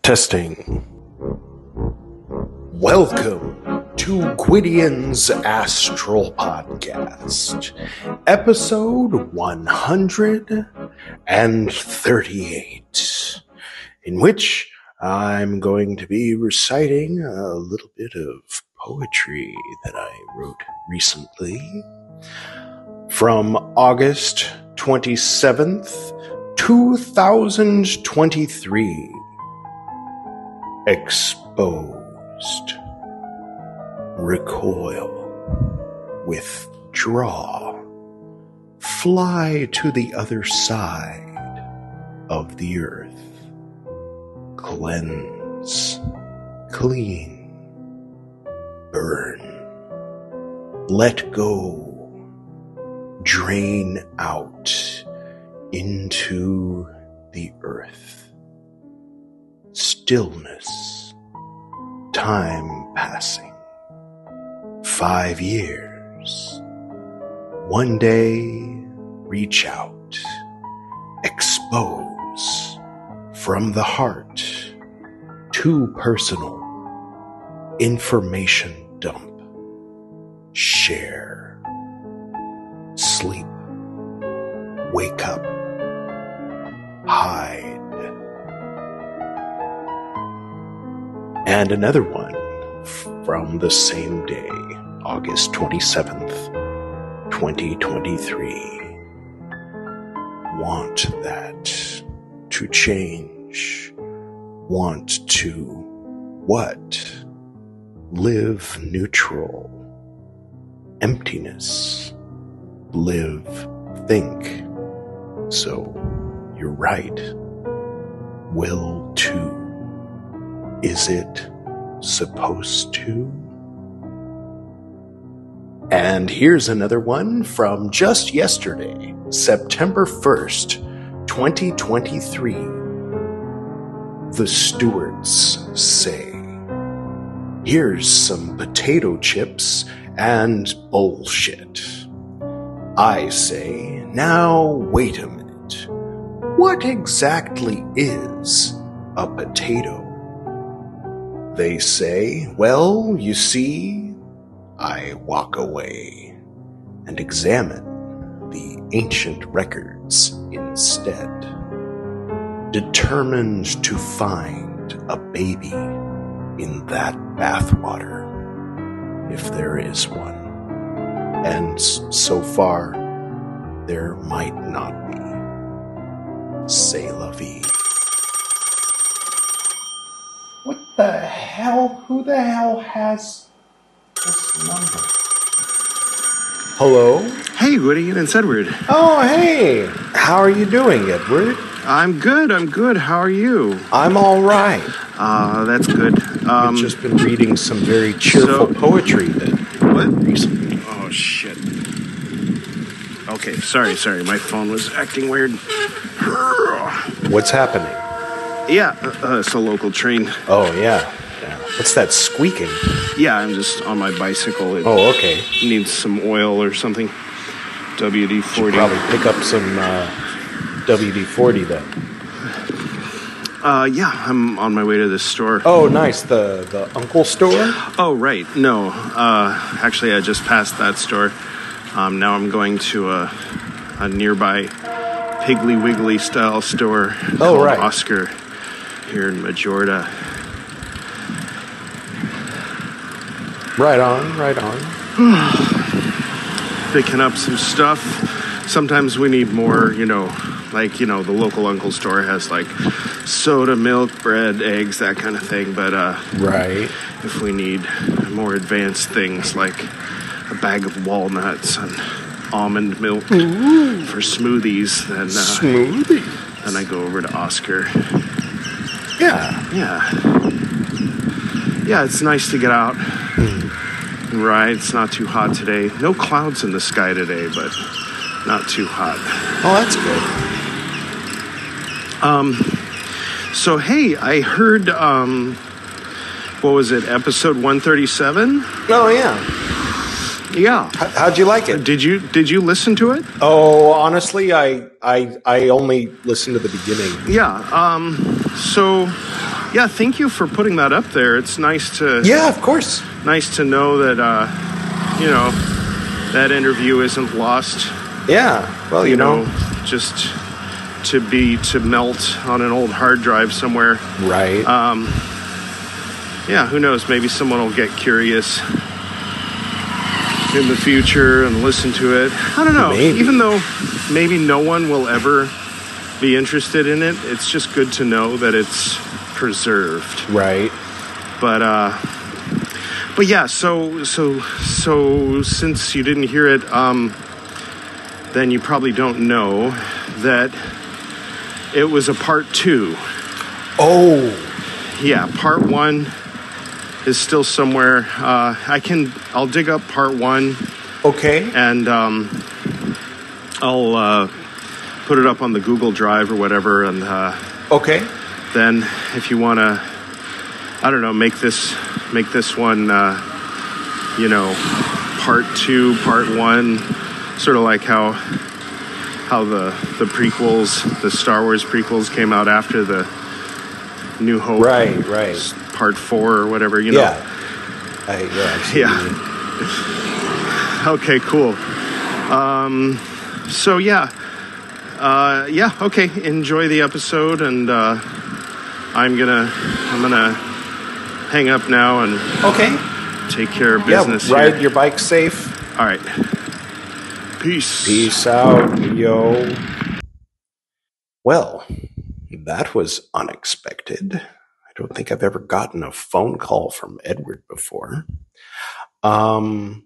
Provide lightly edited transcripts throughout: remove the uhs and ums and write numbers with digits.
Testing. Welcome to Gwydion's Astral Podcast, episode 138, in which I'm going to be reciting a little bit of poetry that I wrote recently from August 27th, 2023. Exposed. Recoil. Withdraw. Fly to the other side of the earth. Cleanse. Clean. Burn. Let go. Drain out into the earth. Stillness. Time passing. 5 years. One day, reach out. Expose. From the heart. Too personal. Information dump. Share. Sleep. Wake up. Hide. And another one from the same day, August 27th, 2023. Want that to change. Want to what? Live neutral. Emptiness. Live, think. So, you're right. Will to. Is it supposed to? And here's another one from just yesterday, September 1st, 2023. The stewards say, here's some potato chips and bullshit. I say, now wait a minute. What exactly is a potato? They say, well, you see, I walk away and examine the ancient records instead, determined to find a baby in that bathwater, if there is one. And so far, there might not be. C'est la vie. What the hell? Who the hell has this number? Hello? Hey, Gwydion, it's Edward. Oh, hey. How are you doing, Edward? I'm good. How are you? I'm all right. That's good. I've just been reading some very cheerful poetry recently. Oh, shit. Okay, sorry. My phone was acting weird. What's happening? Yeah, it's a local train. Oh, yeah. What's that squeaking? Yeah, I'm just on my bicycle. Oh, okay. Needs some oil or something. WD-40. Should probably pick up some WD-40 then. Yeah, I'm on my way to the store. Oh, nice. The uncle store? Oh, right. No. Actually, I just passed that store. Now I'm going to a nearby Piggly Wiggly style store called right. Oscar here in Majorda. Right on. Picking up some stuff. Sometimes we need more, the local uncle store has like soda, milk, bread, eggs, that kind of thing. But right. If we need more advanced things like a bag of walnuts and almond milk for smoothies, then I go over to Oscar. Yeah, it's nice to get out and ride. It's not too hot today. No clouds in the sky today, but not too hot. Oh, that's good. So hey, I heard what was it, episode 137? Oh yeah. Yeah. How'd you like it? Did you listen to it? Oh, honestly, I only listened to the beginning. Yeah. So Yeah, thank you for putting that up there. It's nice to... Yeah, of course. Nice to know that, that interview isn't lost. Yeah, well, you know. Just to melt on an old hard drive somewhere. Right. Yeah, who knows? Maybe someone will get curious in the future and listen to it. I don't know. Maybe. Even though maybe no one will ever be interested in it, it's just good to know that it's preserved. Right. But yeah, so since you didn't hear it, then you probably don't know that it was a part 2. Oh. Yeah, part 1 is still somewhere. I'll dig up part 1. Okay. And I'll put it up on the Google Drive or whatever. And okay. Then if you want to, I don't know, make this one, part 2, part 1, sort of like how the prequels, the Star Wars prequels came out after the New Hope. Right. Part 4 or whatever, you know. Yeah. Yeah. Okay, cool. So yeah. Okay. Enjoy the episode, and I'm gonna hang up now and take care of business. Ride here. your bike safe. All right. Peace out, yo. Well, that was unexpected. I don't think I've ever gotten a phone call from Edward before. All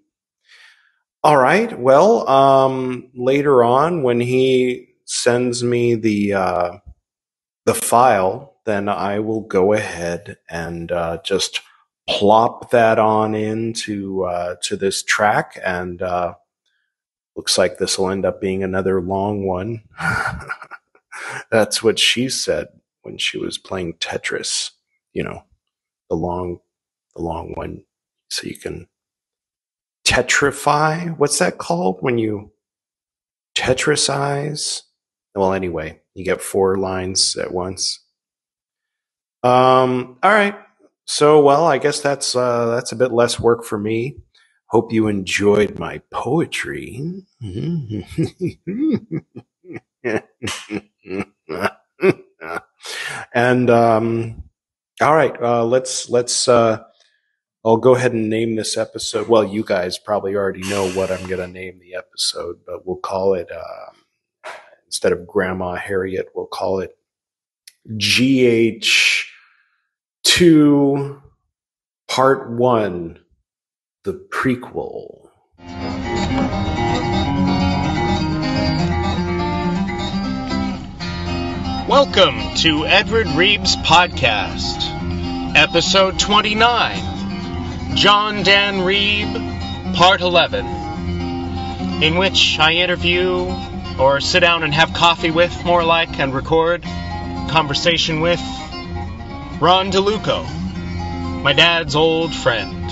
right. Well, later on when he sends me the file, then I will go ahead and just plop that on into to this track, and looks like this will end up being another long one. That's what she said when she was playing Tetris. You know, the long one, so you can tetrify. What's that called when you tetrasize? Well, anyway, you get 4 lines at once. All right. So, well, I guess that's a bit less work for me. Hope you enjoyed my poetry. And all right, let's I'll go ahead and name this episode. Well, you guys probably already know what I'm going to name the episode, but we'll call it instead of Grandma Harriet, we'll call it GH2 Part 1, the prequel. Welcome to Edward Reeves' podcast, episode 29, John Dan Reeb, part 11, in which I interview, or sit down and have coffee with, more like, and record conversation with Ron De Luco, my dad's old friend.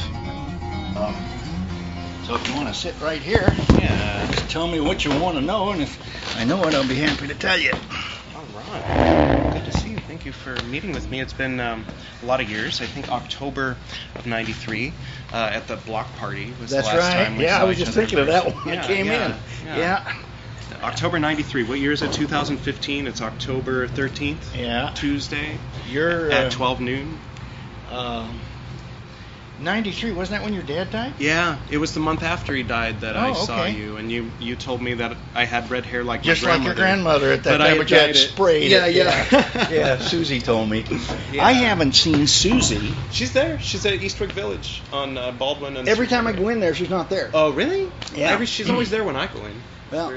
So if you want to sit right here, just tell me what you want to know, and if I know it, I'll be happy to tell you. All right. Good to see you. Thank you for meeting with me. It's been a lot of years. I think October of '93 at the block party was the last time we saw each other. I was just thinking of that when I came in. Yeah. October 93. What year is it? 2015. It's October 13th. Yeah. Tuesday. You're at 12 noon. 93, wasn't that when your dad died? Yeah, it was the month after he died that I saw you, and you told me that I had red hair like just my grandmother. Just like your grandmother at that time, but you had sprayed it. Yeah, Susie told me. Yeah. I haven't seen Susie. She's there. She's at Eastwick Village on Baldwin. And every time I go in there, she's not there. Oh, really? Yeah. She's always there when I go in. Well,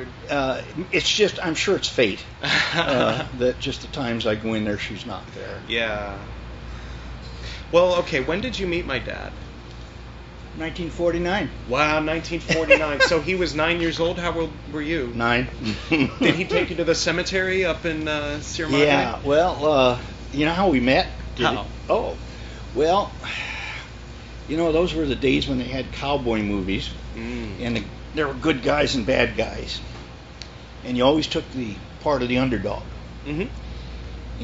it's just, I'm sure it's fate that just the times I go in there, she's not there. Yeah. Well, okay, when did you meet my dad? 1949. Wow, 1949. So he was 9 years old. How old were you? 9. Did he take you to the cemetery up in Sierra Madre? Yeah, well, you know how we met? How? Oh, well, you know, those were the days when they had cowboy movies, and there were good guys and bad guys, and you always took the part of the underdog. Mm-hmm.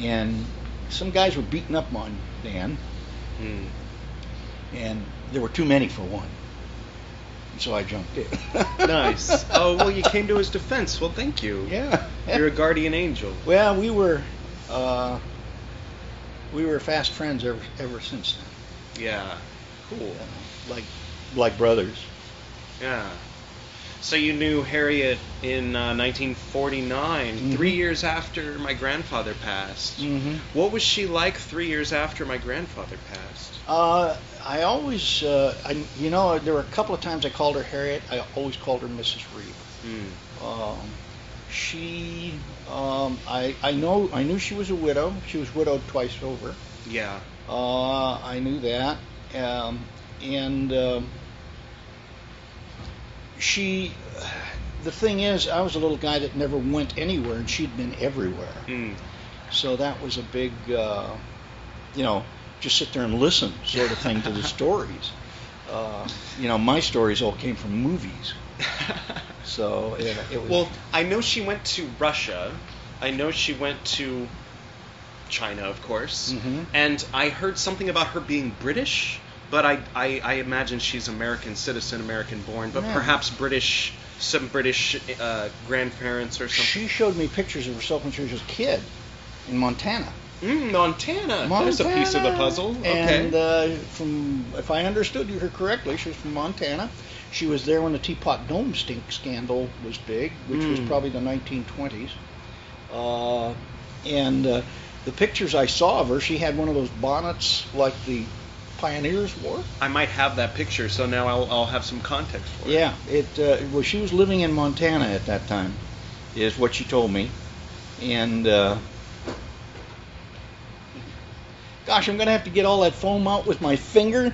And some guys were beating up on Dan, and there were too many for one. So I jumped in. Nice. Oh, well, you came to his defense. Well, thank you. Yeah. You're a guardian angel. Well, we were fast friends ever since then. Yeah. Cool. Like brothers. Yeah. So you knew Harriet in 1949, 3 years after my grandfather passed. Mm-hmm. What was she like 3 years after my grandfather passed? I always, there were a couple of times I called her Harriet. I always called her Mrs. Reeb. I knew she was a widow. She was widowed twice over. Yeah. I knew that. The thing is, I was a little guy that never went anywhere, and she'd been everywhere. So that was a big, just sit there and listen sort of thing to the stories. My stories all came from movies. So it was... Well, I know she went to Russia. I know she went to China, of course. Mm-hmm. And I heard something about her being British, but I imagine she's American citizen, American born, but perhaps some British grandparents or something. She showed me pictures of herself when she was a kid in Montana. Montana. There's a piece of the puzzle. Okay. And if I understood her correctly, she was from Montana. She was there when the Teapot Dome scandal was big, which was probably the 1920s. The pictures I saw of her, she had one of those bonnets like the pioneers wore. I might have that picture, so now I'll have some context for it. Yeah, she was living in Montana at that time, is what she told me. And gosh, I'm gonna have to get all that foam out with my finger.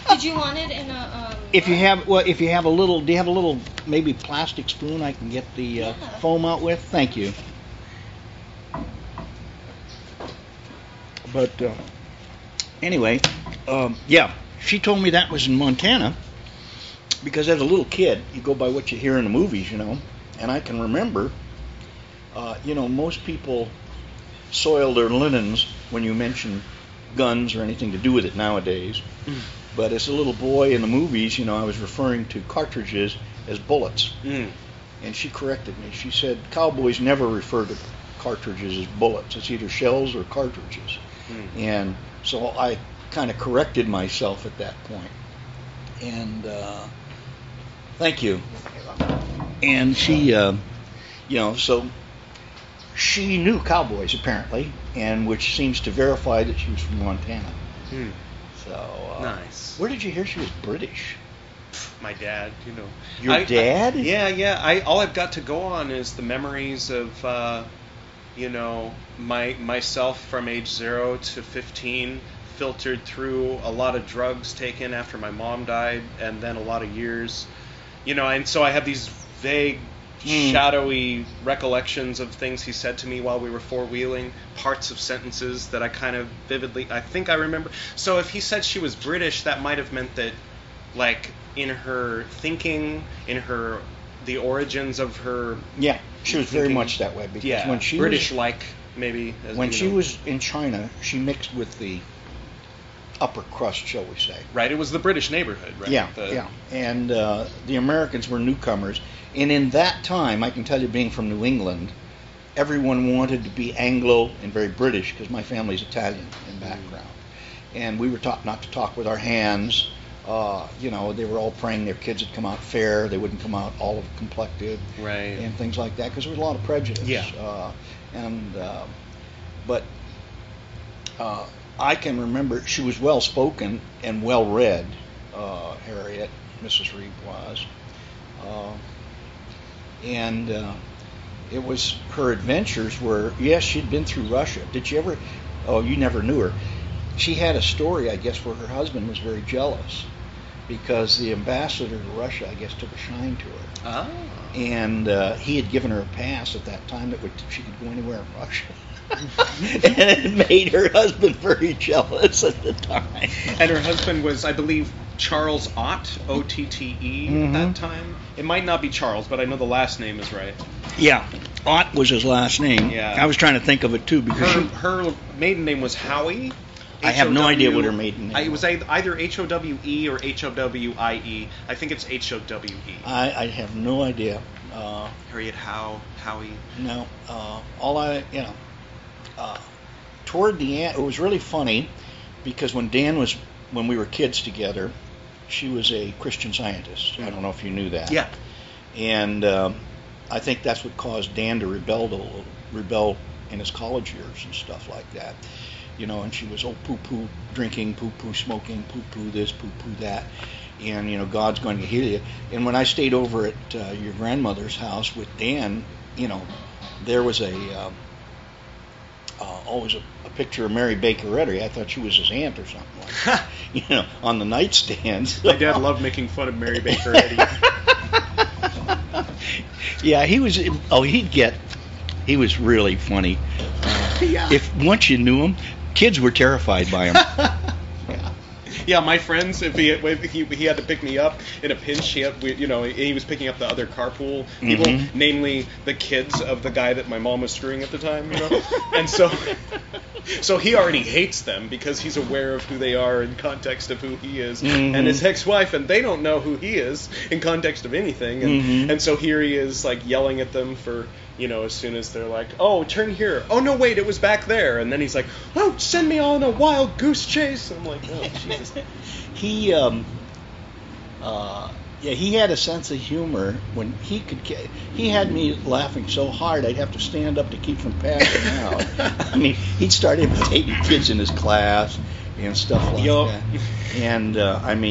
Did you want it in a? If you have a little, do you have a little maybe plastic spoon I can get the foam out with? Thank you. But anyway, she told me that was in Montana because as a little kid, you go by what you hear in the movies, and I can remember, most people soil their linens when you mention guns or anything to do with it nowadays. But as a little boy in the movies, I was referring to cartridges as bullets. And she corrected me. She said cowboys never refer to cartridges as bullets. It's either shells or cartridges. And so I kind of corrected myself at that point. And thank you. And she, so she knew cowboys apparently, and which seems to verify that she was from Montana. So nice. Where did you hear she was British? My dad, Your dad? Yeah. All I've got to go on is the memories of, myself from age 0 to 15, filtered through a lot of drugs taken after my mom died, and then a lot of years, and so I have these vague, shadowy recollections of things he said to me while we were four-wheeling, parts of sentences that I kind of vividly, I think I remember. So if he said she was British, that might have meant that, like, in her thinking, the origins of her... Yeah, she was very much that way. Because when she British-like, maybe. When she was in China, she mixed with the upper crust, shall we say. Right, it was the British neighborhood, right? Yeah. And the Americans were newcomers. And in that time, I can tell you, being from New England, everyone wanted to be Anglo and very British, because my family's Italian in background. And we were taught not to talk with our hands. They were all praying their kids would come out fair. They wouldn't come out olive complected. Right. And things like that, because there was a lot of prejudice. Yeah. But I can remember she was well spoken and well read. Harriet, Mrs. Reeb was, and it was her adventures were, yes, she'd been through Russia. Did you ever? Oh, you never knew her. She had a story, I guess, where her husband was very jealous because the ambassador to Russia, I guess, took a shine to her. Oh. And he had given her a pass at that time that she could go anywhere in Russia. And it made her husband very jealous at the time. And her husband was, I believe, Charles Ott, O-T-T-E, at that time. It might not be Charles, but I know the last name is right. Yeah. Ott was his last name. Yeah. I was trying to think of it too because Her maiden name was Howie. I have no idea what her maiden name It was was. either Howe or Howie. I think it's Howe. I have no idea. Harriet Howie. No, toward the end, it was really funny because when we were kids together, she was a Christian Scientist. I don't know if you knew that. Yeah. And I think that's what caused Dan to rebel in his college years and stuff like that. And she was poo-poo drinking, poo-poo smoking, poo-poo this, poo-poo that. And, God's going to heal you. And when I stayed over at your grandmother's house with Dan, there was always a picture of Mary Baker Eddy. I thought she was his aunt or something like that, on the nightstand. My dad loved making fun of Mary Baker Eddy. Yeah, he was really funny. Yeah. If once you knew him, kids were terrified by him. Yeah, my friends, if he had to pick me up in a pinch, he was picking up the other carpool people, namely the kids of the guy that my mom was screwing at the time, and so he already hates them because he's aware of who they are in context of who he is, and his ex-wife, and they don't know who he is in context of anything, and so here he is like yelling at them for. As soon as they're like, oh, turn here. Oh, no, wait, it was back there. And then he's like, oh, send me on a wild goose chase. I'm like, oh, Jesus. He had a sense of humor when he had me laughing so hard I'd have to stand up to keep from passing out. I mean, he'd start imitating kids in his class and stuff like that. And,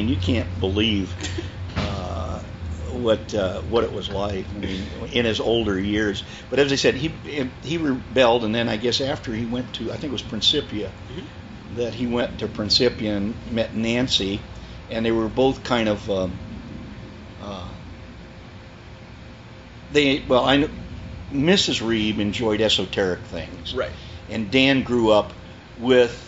you can't believe what it was like in his older years. But as I said, he rebelled, and then I guess after he went to, I think it was Principia, that he went to Principia and met Nancy, and they were both kind of Mrs. Reeb enjoyed esoteric things, Right. and Dan grew up with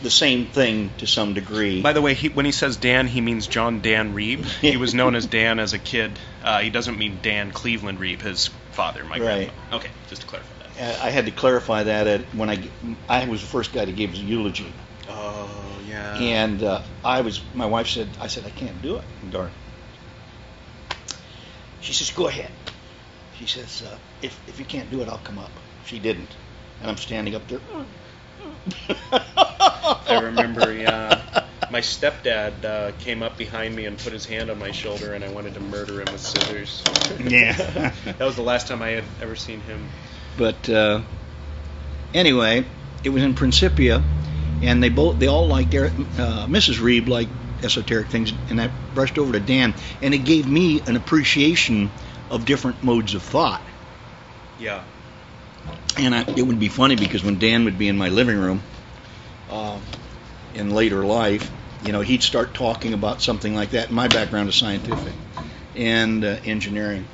the same thing to some degree. By the way, when he says Dan, he means John Dan Reeb. He was known as Dan as a kid. He doesn't mean Dan Cleveland Reeb, his father, my grandfather. Okay, just to clarify that. I had to clarify that when I was the first guy to give his eulogy. Oh, yeah. And my wife said, I can't do it. Darn. She says, go ahead. She says, if you can't do it, I'll come up. She didn't. And I'm standing up there. I remember, my stepdad came up behind me and put his hand on my shoulder, and I wanted to murder him with scissors. Yeah. That was the last time I had ever seen him. But anyway, it was in Principia, and they all liked Mrs. Reeb liked esoteric things, and I brushed over to Dan, and it gave me an appreciation of different modes of thought. Yeah. And it would be funny because when Dan would be in my living room in later life, he'd start talking about something like that. My background is scientific and engineering,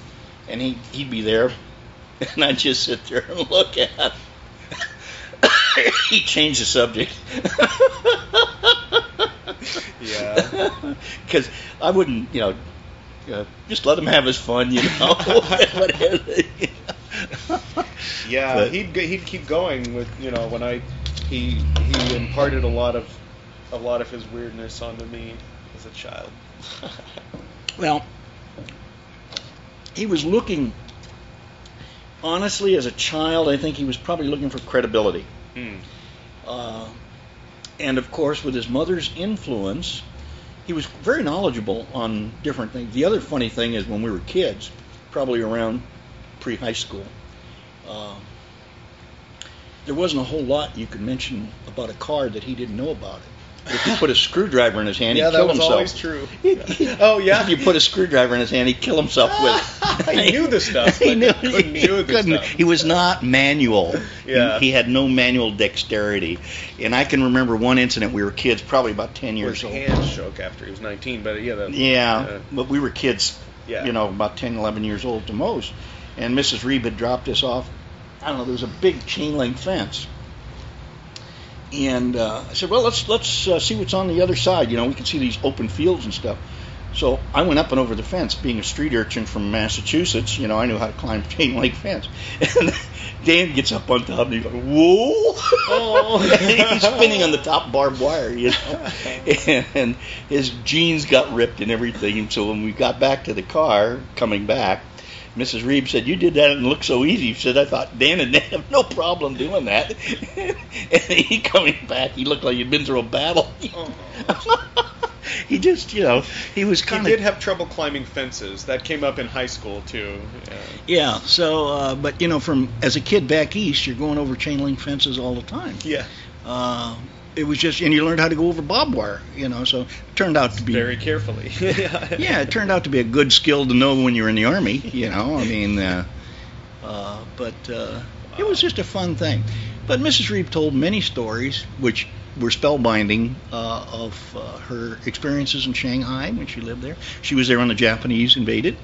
and he'd be there, and I'd just sit there and look at him. He'd change the subject. Yeah. Because I wouldn't, just let him have his fun, Yeah, but he'd keep going with when he imparted a lot of his weirdness onto me as a child. Well, he was looking, honestly, as a child, I think he was probably looking for credibility. And of course, with his mother's influence, he was very knowledgeable on different things. The other funny thing is when we were kids, probably around pre-high school, there wasn't a whole lot you could mention about a car that he didn't know about it. If you put a screwdriver in his hand, he'd kill himself. Yeah, that was always true. Oh, yeah? If you put a screwdriver in his hand, he'd kill himself with. He knew the stuff, but he was not manual. Yeah. He had no manual dexterity. And I can remember one incident, we were kids, probably about 10 years old. His hand shook after he was 19, but but we were kids, about 10, 11 years old to most. And Mrs. Reeb had dropped us off. I don't know, there was a big chain link fence. And I said, well, let's see what's on the other side. We can see these open fields and stuff. So I went up and over the fence. Being a street urchin from Massachusetts, I knew how to climb chain link fence. And Dan gets up on top and he's like, whoa! Oh. And he's spinning on the top barbed wire, And his jeans got ripped and everything. And so when we got back to the car, coming back, Mrs. Reeves said, you did that and it looked so easy. She said, I thought Dan and Dan have no problem doing that. And he coming back, he looked like he'd been through a battle. He just, he was kind of... He did have trouble climbing fences. That came up in high school, too. Yeah, so, but, from, as a kid back east, you're going over chain link fences all the time. Yeah. It was just, and you learned how to go over barbed wire, so it turned out to be... Very carefully. Yeah, it turned out to be a good skill to know when you're in the Army, but it was just a fun thing. But Mrs. Reeve told many stories, which were spellbinding, of her experiences in Shanghai when she lived there. She was there when the Japanese invaded.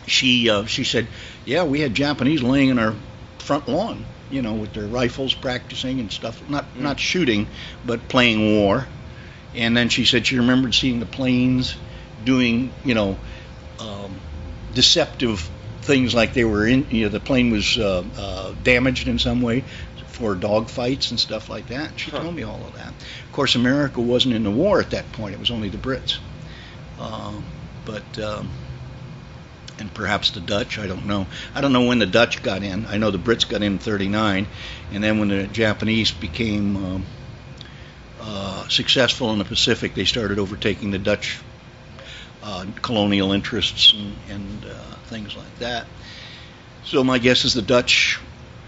She said, yeah, we had Japanese laying in our front lawn, with their rifles practicing and stuff, not shooting, but playing war. And then she said she remembered seeing the planes doing, deceptive things, like they were in, the plane was damaged in some way for dog fights and stuff like that. She told me all of that. Of course, America wasn't in the war at that point. It was only the Brits. And perhaps the Dutch, I don't know. I don't know when the Dutch got in. I know the Brits got in 1939, and then when the Japanese became successful in the Pacific, they started overtaking the Dutch colonial interests and things like that. So my guess is the Dutch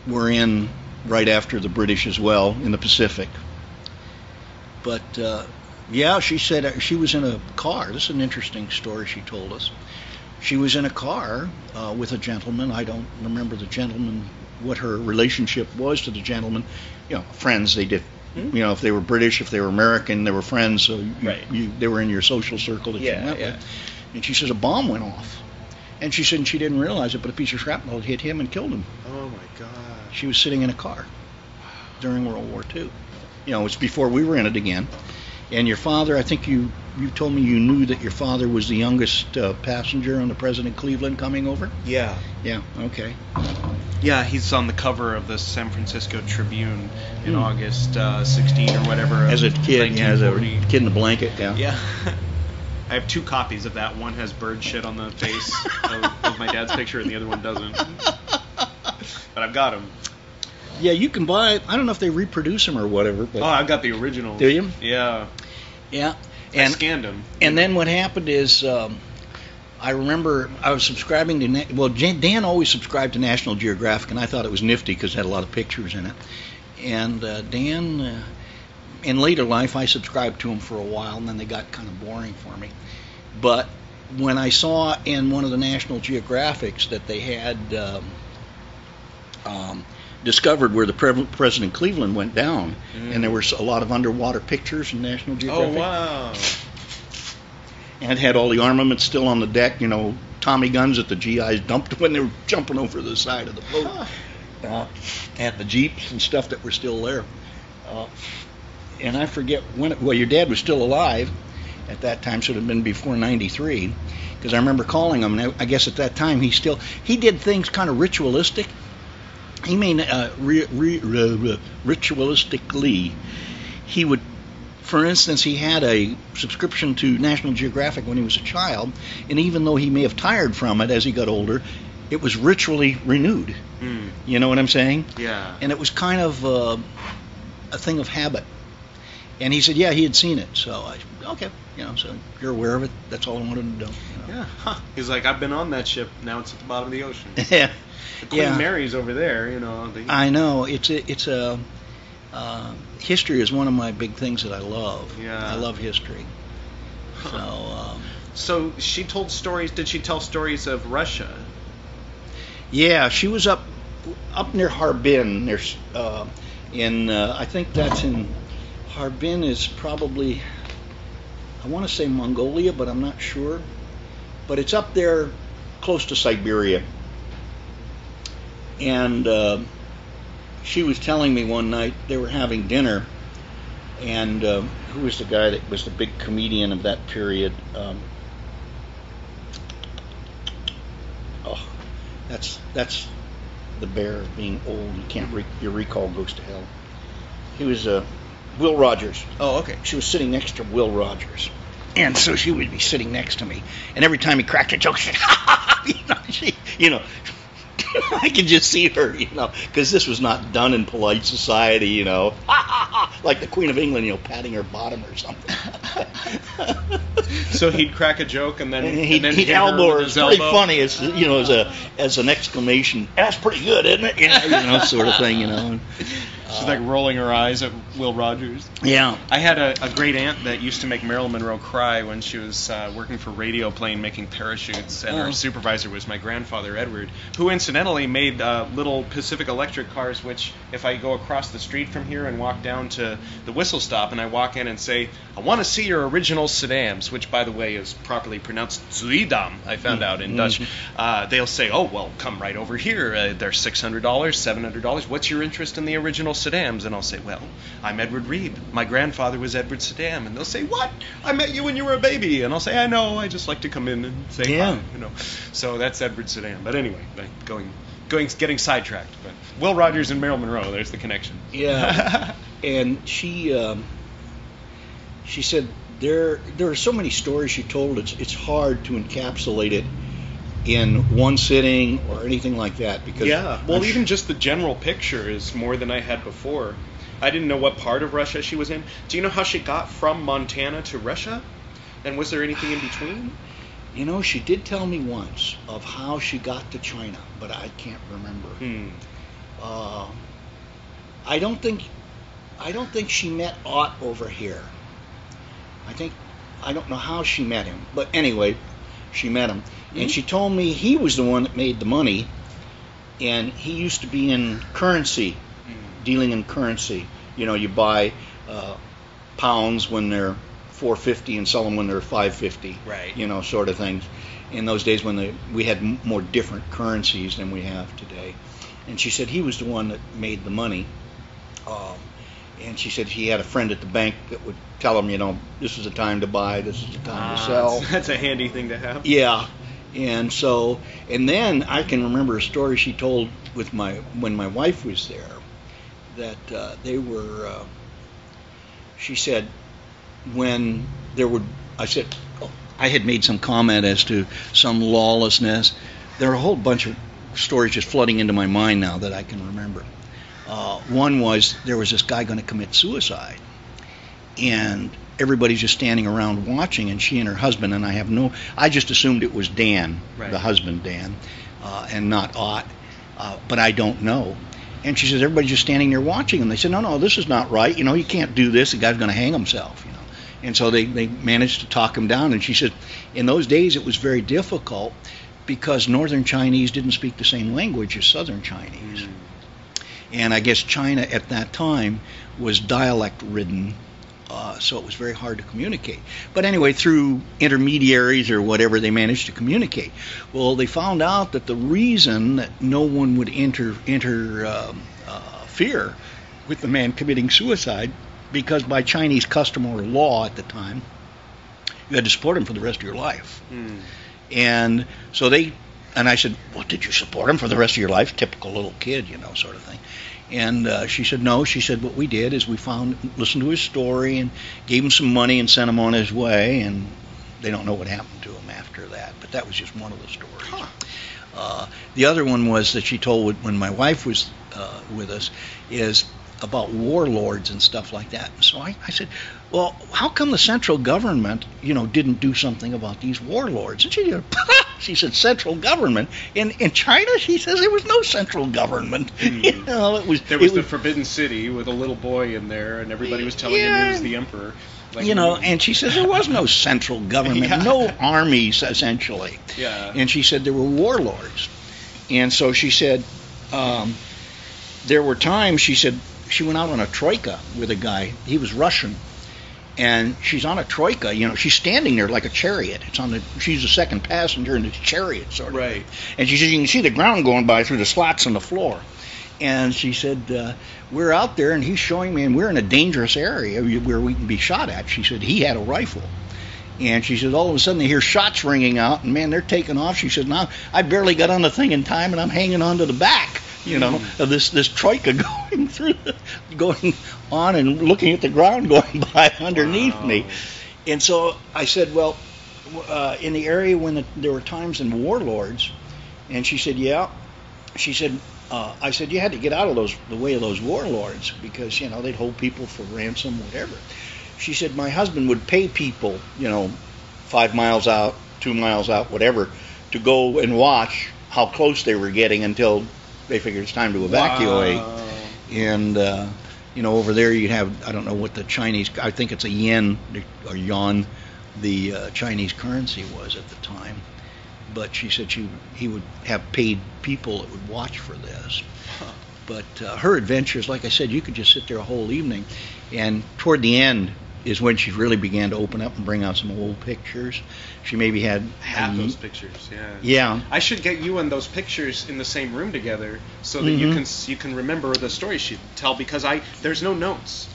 were in right after the British as well in the Pacific. But yeah, she said she was in a car. This is an interesting story she told us. She was in a car with a gentleman. I don't remember the gentleman, what her relationship was to the gentleman. Friends. They did. If they were British, if they were American, they were friends. So they were in your social circle that you went with. And she says a bomb went off. And she said she didn't realize it, but a piece of shrapnel had hit him and killed him. Oh my God. She was sitting in a car during World War II. It's before we were in it again. And your father, I think you told me you knew that your father was the youngest passenger on the President Cleveland coming over? Yeah. Yeah, okay. Yeah, he's on the cover of the San Francisco Tribune in August 16 or whatever. As a kid, as a kid in a blanket, yeah. Yeah. I have 2 copies of that. One has bird shit on the face of my dad's picture, and the other one doesn't. But I've got them. Yeah, you can buy. I don't know if they reproduce them or whatever. But I've got the originals. Do you? Yeah. Yeah. And I scanned them. And then what happened is, I remember I was subscribing to. Dan always subscribed to National Geographic, and I thought it was nifty because it had a lot of pictures in it. And Dan, in later life, I subscribed to him for a while, and then they got kind of boring for me. But when I saw in one of the National Geographics that they had discovered where the President Cleveland went down, and there were a lot of underwater pictures in National Geographic. Oh, wow. And it had all the armament still on the deck, Tommy guns that the GIs dumped when they were jumping over the side of the boat. And the Jeeps and stuff that were still there. And I forget when, your dad was still alive at that time, so it had been before 93, because I remember calling him, and I guess at that time he did things kind of ritualistic. He made ritualistically. He would, for instance, he had a subscription to National Geographic when he was a child, and even though he may have tired from it as he got older, it was ritually renewed. You know what I'm saying? Yeah. And it was kind of a thing of habit. And he said, yeah, he had seen it. So I said, okay, so you're aware of it. That's all I wanted to know. Yeah. Huh. He's like, I've been on that ship. Now it's at the bottom of the ocean. Yeah. The Queen Mary's over there, I know. It's a history is one of my big things that I love. Yeah. I love history. Huh. So she told stories. Did she tell stories of Russia? Yeah, she was up near Harbin. There's I think that's in Harbin is probably, I want to say Mongolia, but I'm not sure. But it's up there close to Siberia. And she was telling me one night they were having dinner And who was the guy that was the big comedian of that period? That's the bear of being old. You can't your recall goes to hell. He was Will Rogers. Oh, okay. She was sitting next to Will Rogers, and so she would be sitting next to me. And every time he cracked a joke, she'd I could just see her, because this was not done in polite society, like the Queen of England, patting her bottom or something. So he'd crack a joke and then he'd elbow her. It's pretty funny, as an exclamation. That's pretty good, isn't it? Sort of thing, She's like rolling her eyes at Will Rogers. Yeah. I had a great aunt that used to make Marilyn Monroe cry when she was working for Radio Plane making parachutes, and her supervisor was my grandfather, Edward, who incidentally made little Pacific Electric cars, which if I go across the street from here and walk down to the whistle stop and I walk in and say, I want to see your original sedans, which by the way is properly pronounced Zuidam, I found out in Dutch, they'll say, oh, well, come right over here. They're $600, $700. What's your interest in the original sedans? And I'll say, well, I'm Edward Reeb. My grandfather was Edward Sedam. And they'll say, what? I met you when you were a baby. And I'll say, I know. I just like to come in and say hi. So that's Edward Sedam. But anyway, getting sidetracked. But Will Rogers and Marilyn Monroe, there's the connection. Yeah. And she said there are so many stories she told. It's hard to encapsulate it in one sitting or anything like that, because even just the general picture is more than I had before. I didn't know what part of Russia she was in. Do you know how she got from Montana to Russia? And was there anything in between? She did tell me once of how she got to China, but I can't remember. I don't think she met Ott over here. I don't know how she met him, but anyway, she met him. And she told me he was the one that made the money, and he used to be in currency, dealing in currency. You buy pounds when they're $4.50 and sell them when they're $5.50. Right. Sort of things. In those days when we had more different currencies than we have today. And she said he was the one that made the money. And she said he had a friend at the bank that would tell him, this is the time to buy, this is the time to sell. That's a handy thing to have. Yeah. And then I can remember a story she told when my wife was there, that they were, she said, I had made some comment as to some lawlessness. There are a whole bunch of stories just flooding into my mind now that I can remember. One was there was this guy going to commit suicide, and everybody's just standing around watching, and she and her husband, and I just assumed it was Dan, the husband Dan, and not Ott, but I don't know. And she says everybody's just standing there watching, and they said, no, this is not right, you can't do this, the guy's going to hang himself, And so they managed to talk him down, and she said in those days it was very difficult because Northern Chinese didn't speak the same language as Southern Chinese. And I guess China at that time was dialect-ridden, so it was very hard to communicate. But anyway, through intermediaries or whatever, they managed to communicate. Well, they found out that the reason that no one would interfere with the man committing suicide, because by Chinese custom or law at the time, you had to support him for the rest of your life. And so and I said, well, did you support him for the rest of your life? Typical little kid, sort of thing. And she said, no. She said, what we did is we listened to his story and gave him some money and sent him on his way. And they don't know what happened to him after that. But that was just one of the stories. The other one was that she told when my wife was with us is about warlords and stuff like that. And so I said, well, how come the central government, didn't do something about these warlords? And she said, central government? In China, she says, there was no central government. There was the Forbidden City with a little boy in there, and everybody was telling him he was the emperor. And she says there was no central government, no armies, essentially. Yeah. And she said there were warlords. And so she said, there were times, she said, she went out on a troika with a guy. He was Russian. And she's on a troika, she's standing there like a chariot. She's the second passenger in this chariot, sort of. Right. And she says, you can see the ground going by through the slots on the floor. And she said, we're out there, and he's showing me, and we're in a dangerous area where we can be shot at. She said he had a rifle. And she said, all of a sudden they hear shots ringing out, and man, they're taking off. She said, now I barely got on the thing in time, and I'm hanging on to the back, of this troika going on and looking at the ground going by underneath me. And so I said, well, in the area when there were times in warlords, and she said, yeah. She said, I said, you had to get out of the way of those warlords because, they'd hold people for ransom, whatever. She said, my husband would pay people, 5 miles out, 2 miles out, whatever, to go and watch how close they were getting until they figured it's time to evacuate. Wow. And, over there you have, I don't know what the Chinese, I think it's a yen or yuan, the Chinese currency was at the time. But she said he would have paid people that would watch for this. Huh. But her adventures, like I said, you could just sit there a whole evening. And toward the end is when she really began to open up and bring out some old pictures. She maybe had half those pictures. Yeah. Yeah. I should get you and those pictures in the same room together so that you can remember the story she'd tell because there's no notes.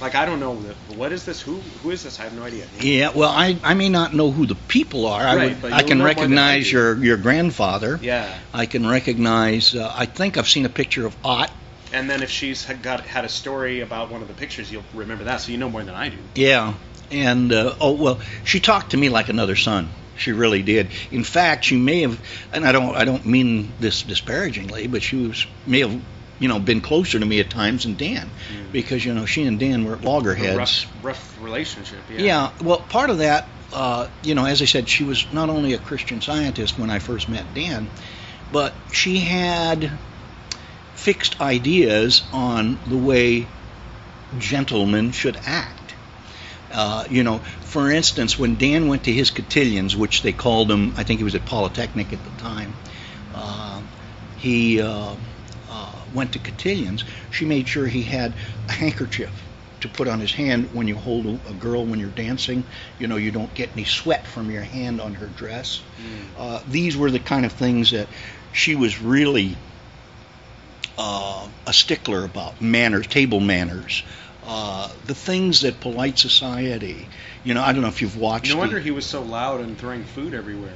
Like I don't know what is this? Who is this? I have no idea. Yeah, well, I may not know who the people are. I can recognize your grandfather. Yeah. I can recognize. I think I've seen a picture of Ott. And then if she's had a story about one of the pictures, you'll remember that. So you know more than I do. Yeah, and she talked to me like another son. She really did. In fact, she may have, and I don't mean this disparagingly, but may have. Been closer to me at times than Dan, because she and Dan were at loggerheads. Rough relationship. Yeah. Yeah. Well, part of that, as I said, she was not only a Christian Scientist when I first met Dan, but she had fixed ideas on the way gentlemen should act. For instance, when Dan went to his cotillions, which they called him, I think he was at Polytechnic at the time. He went to cotillions, she made sure he had a handkerchief to put on his hand when you hold a girl when you're dancing. You don't get any sweat from your hand on her dress. These were the kind of things that she was really a stickler about. Manners, table manners, the things that polite society. I don't know if you've watched. No wonder he was so loud and throwing food everywhere.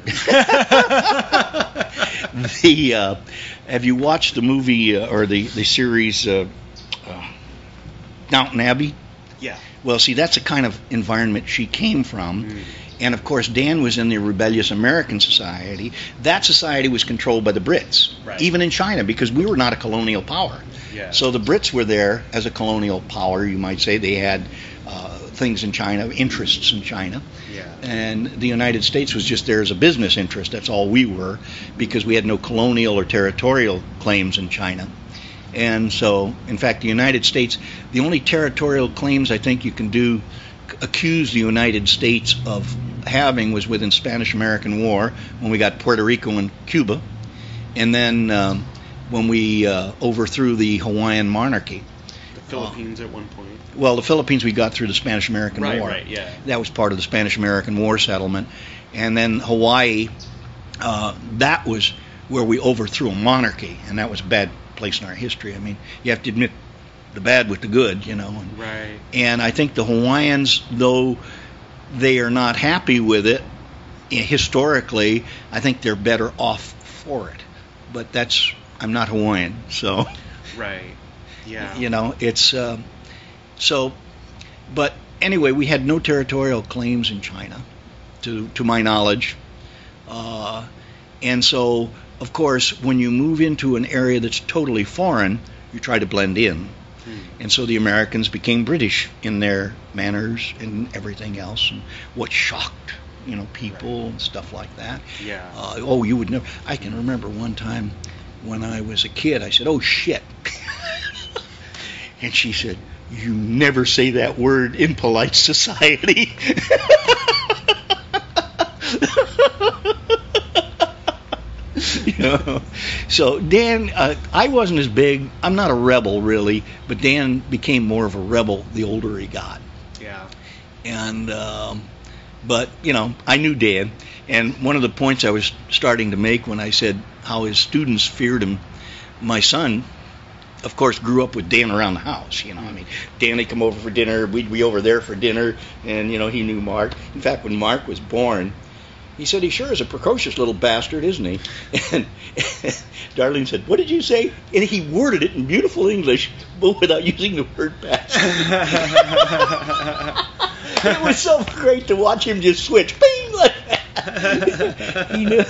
Have you watched the movie or the series Downton Abbey? Yeah. Well, see, that's the kind of environment she came from. And, of course, Dan was in the Rebellious American Society. That society was controlled by the Brits, even in China, because we were not a colonial power. Yeah. So the Brits were there as a colonial power, you might say. They had things in China, interests in China. Yeah. And the United States was just there as a business interest. That's all we were, because we had no colonial or territorial claims in China. And so, in fact, the United States, the only territorial claims I think you can accuse the United States of having was within Spanish-American War, when we got Puerto Rico and Cuba, and then when we overthrew the Hawaiian monarchy. The Philippines at one point. Well, the Philippines we got through the Spanish-American War. Right, yeah. That was part of the Spanish-American War settlement. And then Hawaii, that was where we overthrew a monarchy, and that was a bad place in our history. I mean, you have to admit the bad with the good, Right. And I think the Hawaiians, though they are not happy with it, historically, I think they're better off for it. But I'm not Hawaiian, so... Right. Yeah. It's... But anyway, we had no territorial claims in China, to my knowledge. And so, of course, when you move into an area that's totally foreign, you try to blend in. And so the Americans became British in their manners and everything else, and what shocked, people and stuff like that. Yeah. You would never... I can remember one time when I was a kid, I said, "Oh, shit." And she said, "You never say that word in polite society." So Dan, I wasn't as big. I'm not a rebel really, but Dan became more of a rebel the older he got. Yeah. And but I knew Dan, and one of the points I was starting to make when I said how his students feared him, my son of course, grew up with Dan around the house. I mean, Dan would come over for dinner. We'd be over there for dinner, and he knew Mark. In fact, when Mark was born, he said he sure is a precocious little bastard, isn't he? And Darlene said, "What did you say?" And he worded it in beautiful English, but without using the word bastard. It was so great to watch him just switch, bing, like that. He knew,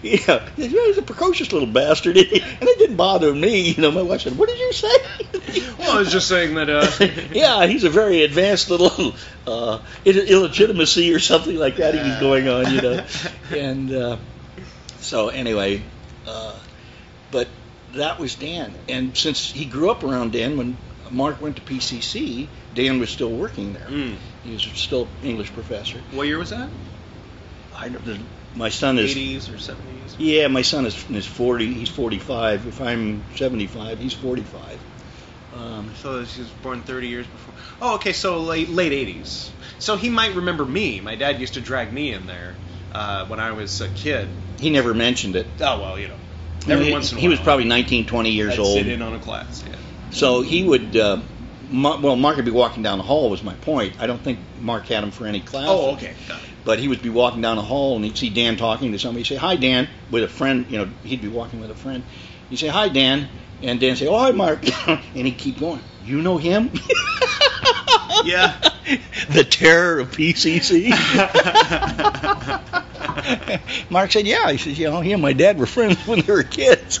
he's a precocious little bastard, and it didn't bother me. My wife said, "What did you say?" Well, I was just saying that. Yeah, he's a very advanced little illegitimacy or something like that he's going on, And so anyway, but that was Dan, and since he grew up around Dan, when Mark went to PCC, Dan was still working there. He was still English professor. What year was that? My son is 80s or 70s. Yeah, my son is 40. He's 45. If I'm 75, he's 45. So he was born 30 years before. Oh, okay. So late 80s. So he might remember me. My dad used to drag me in there when I was a kid. He never mentioned it. Oh well, every once in a while. He was probably 19, 20 years I'd old. Sit in on a class. Yeah. So he would. Mark would be walking down the hall. Was my point. I don't think Mark had him for any classes. Oh, okay. Got it. But he would be walking down the hall, and he'd see Dan talking to somebody. He'd say, "Hi, Dan," with a friend. He'd be walking with a friend. He'd say, "Hi, Dan," and Dan would say, "Oh, hi, Mark," and he'd keep going. You know him? Yeah. The terror of PCC. Mark said, "Yeah." He says, "He and my dad were friends when they were kids."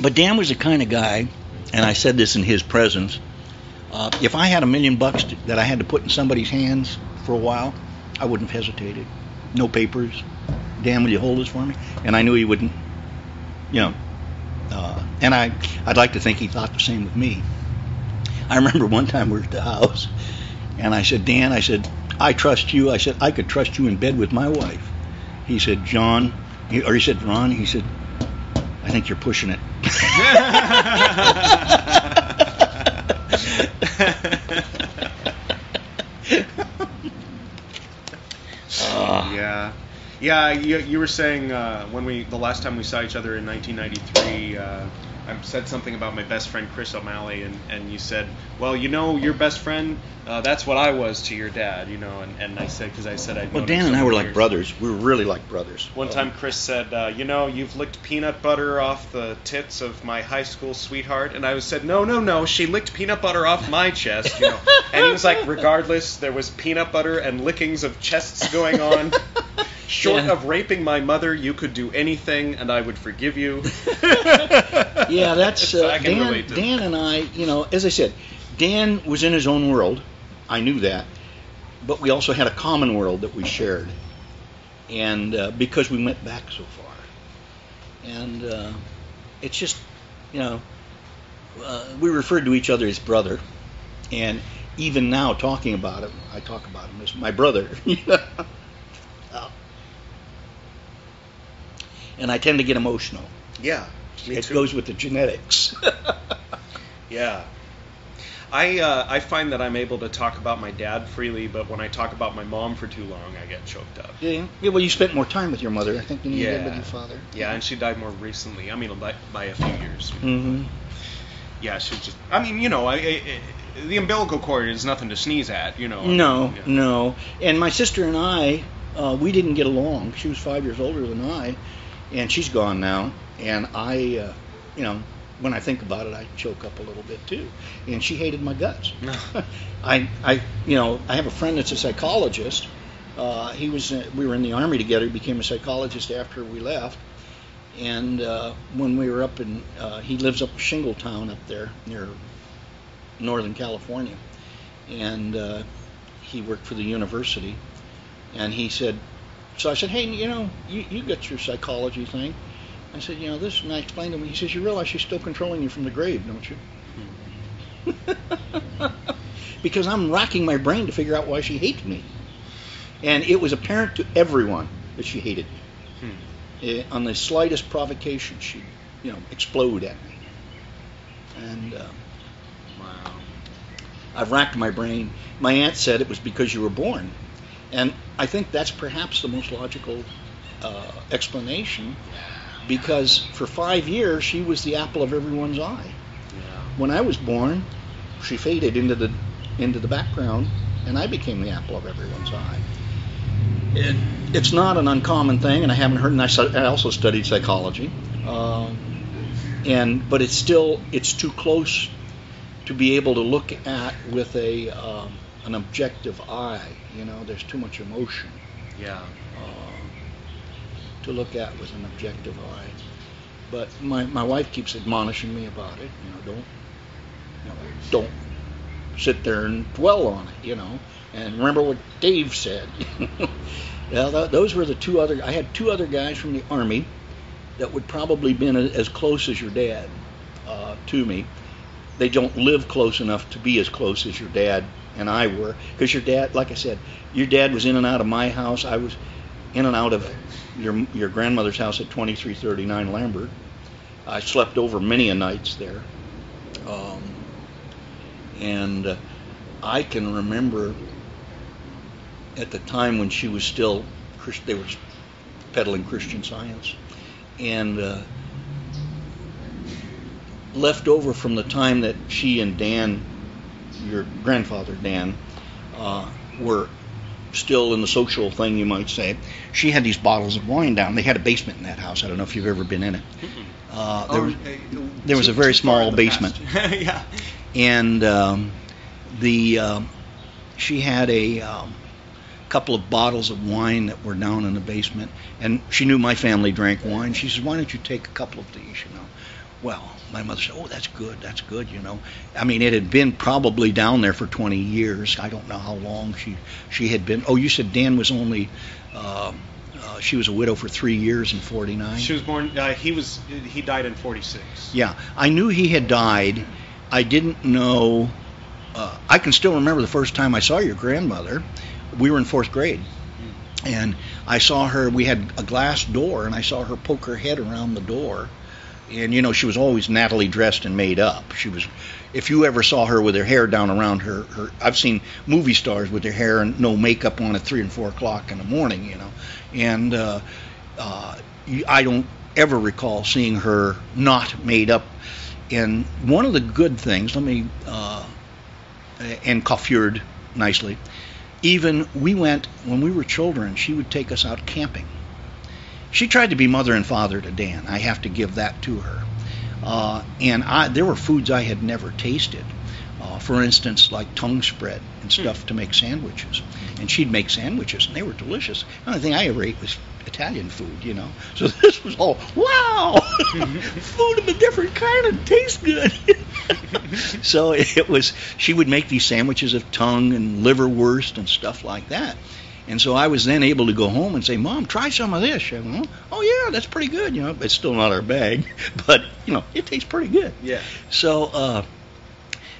But Dan was the kind of guy, and I said this in his presence, if I had $1 million that I had to put in somebody's hands for a while, I wouldn't have hesitated. No papers. Dan, will you hold this for me? And I knew he wouldn't, and I'd like to think he thought the same with me. I remember one time we were at the house, and I said, "Dan," I said, "I trust you." I said, "I could trust you in bed with my wife." He said, "John," or he said, "Ron," he said, "I think you're pushing it." Yeah. You were saying the last time we saw each other in 1993, I said something about my best friend Chris O'Malley, and you said, "Well, your best friend, that's what I was to your dad, And I said, because I said I'd known him Dan so and I were many like years. brothers. We were really like brothers. One time Chris said, "You've licked peanut butter off the tits of my high school sweetheart," and I said, "No, she licked peanut butter off my chest," And he was like, "Regardless, there was peanut butter and lickings of chests going on." Short of raping my mother, you could do anything, and I would forgive you. Yeah, that's So I can relate to Dan and I. As I said, Dan was in his own world. I knew that, but we also had a common world that we shared, and because we went back so far, and it's just, we referred to each other as brother, and even now talking about him, I talk about him as my brother. And I tend to get emotional. Yeah, me It too. goes with the genetics. Yeah. I find that I'm able to talk about my dad freely, but when I talk about my mom for too long, I get choked up. Yeah. Well, you spent more time with your mother, I think, than you did with your father. Yeah, and she died more recently. I mean, by a few years. Mm-hmm. Yeah, she just... I mean, the umbilical cord is nothing to sneeze at, No. And my sister and I, we didn't get along. She was 5 years older than I, and she's gone now. And I, when I think about it, I choke up a little bit too. And she hated my guts. I have a friend that's a psychologist. We were in the Army together. He became a psychologist after we left. And when we were up in, he lives up Shingletown up there near Northern California. And he worked for the university. And he said, so I said, "Hey, you got your psychology thing." I said, this, and I explained to him. He says, "You realize she's still controlling you from the grave, don't you?" Because I'm racking my brain to figure out why she hates me. And it was apparent to everyone that she hated me. On the slightest provocation, she'd, explode at me. And Wow. I've racked my brain. My aunt said it was because you were born. And I think that's perhaps the most logical explanation. because for 5 years she was the apple of everyone's eye. Yeah. When I was born, she faded into the background, and I became the apple of everyone's eye. It's not an uncommon thing, and I haven't heard. And I also studied psychology, but it's too close to be able to look at with an objective eye. There's too much emotion. Yeah. To look at with an objective eye. But my wife keeps admonishing me about it. Don't sit there and dwell on it. And remember what Dave said. Well, those were the two other. I had two other guys from the Army that would probably been as close as your dad to me. They don't live close enough to be as close as your dad and I were, because your dad, like I said, your dad was in and out of my house. I was in and out of your grandmother's house at 2339 Lambert. I slept over many a nights there, and I can remember at the time when she was still, they were peddling Christian Science, and left over from the time that she and Dan, your grandfather Dan, were still in the social thing, you might say. She had these bottles of wine down. They had a basement in that house. I don't know if you've ever been in it. There was a very small basement. Yeah. And she had a couple of bottles of wine that were down in the basement, and she knew my family drank wine. She said, "Why don't you take a couple of these?" Well, my mother said, "Oh, that's good." I mean, it had been probably down there for 20 years. I don't know how long she had been. Oh, you said Dan was only. She was a widow for 3 years in 49. She was born. He died in 46. Yeah, I knew he had died. I didn't know. I can still remember the first time I saw your grandmother. We were in 4th grade, and I saw her. We had a glass door, and I saw her poke her head around the door. And she was always nattily dressed and made up. She was, if you ever saw her with her hair down around her, I've seen movie stars with their hair and no makeup on at 3 and 4 o'clock in the morning, And I don't ever recall seeing her not made up. And one of the good things, and coiffured nicely. Even when we were children, she would take us out camping. She tried to be mother and father to Dan. I have to give that to her. And there were foods I had never tasted. For instance, like tongue spread and stuff to make sandwiches. And she'd make sandwiches, and they were delicious. The only thing I ever ate was Italian food, So this was all, wow! Food of a different kind and tastes good. So she would make these sandwiches of tongue and liverwurst and stuff like that. And so I was then able to go home and say, "Mom, try some of this." "Oh yeah, that's pretty good." It's still not our bag, but it tastes pretty good. Yeah. So,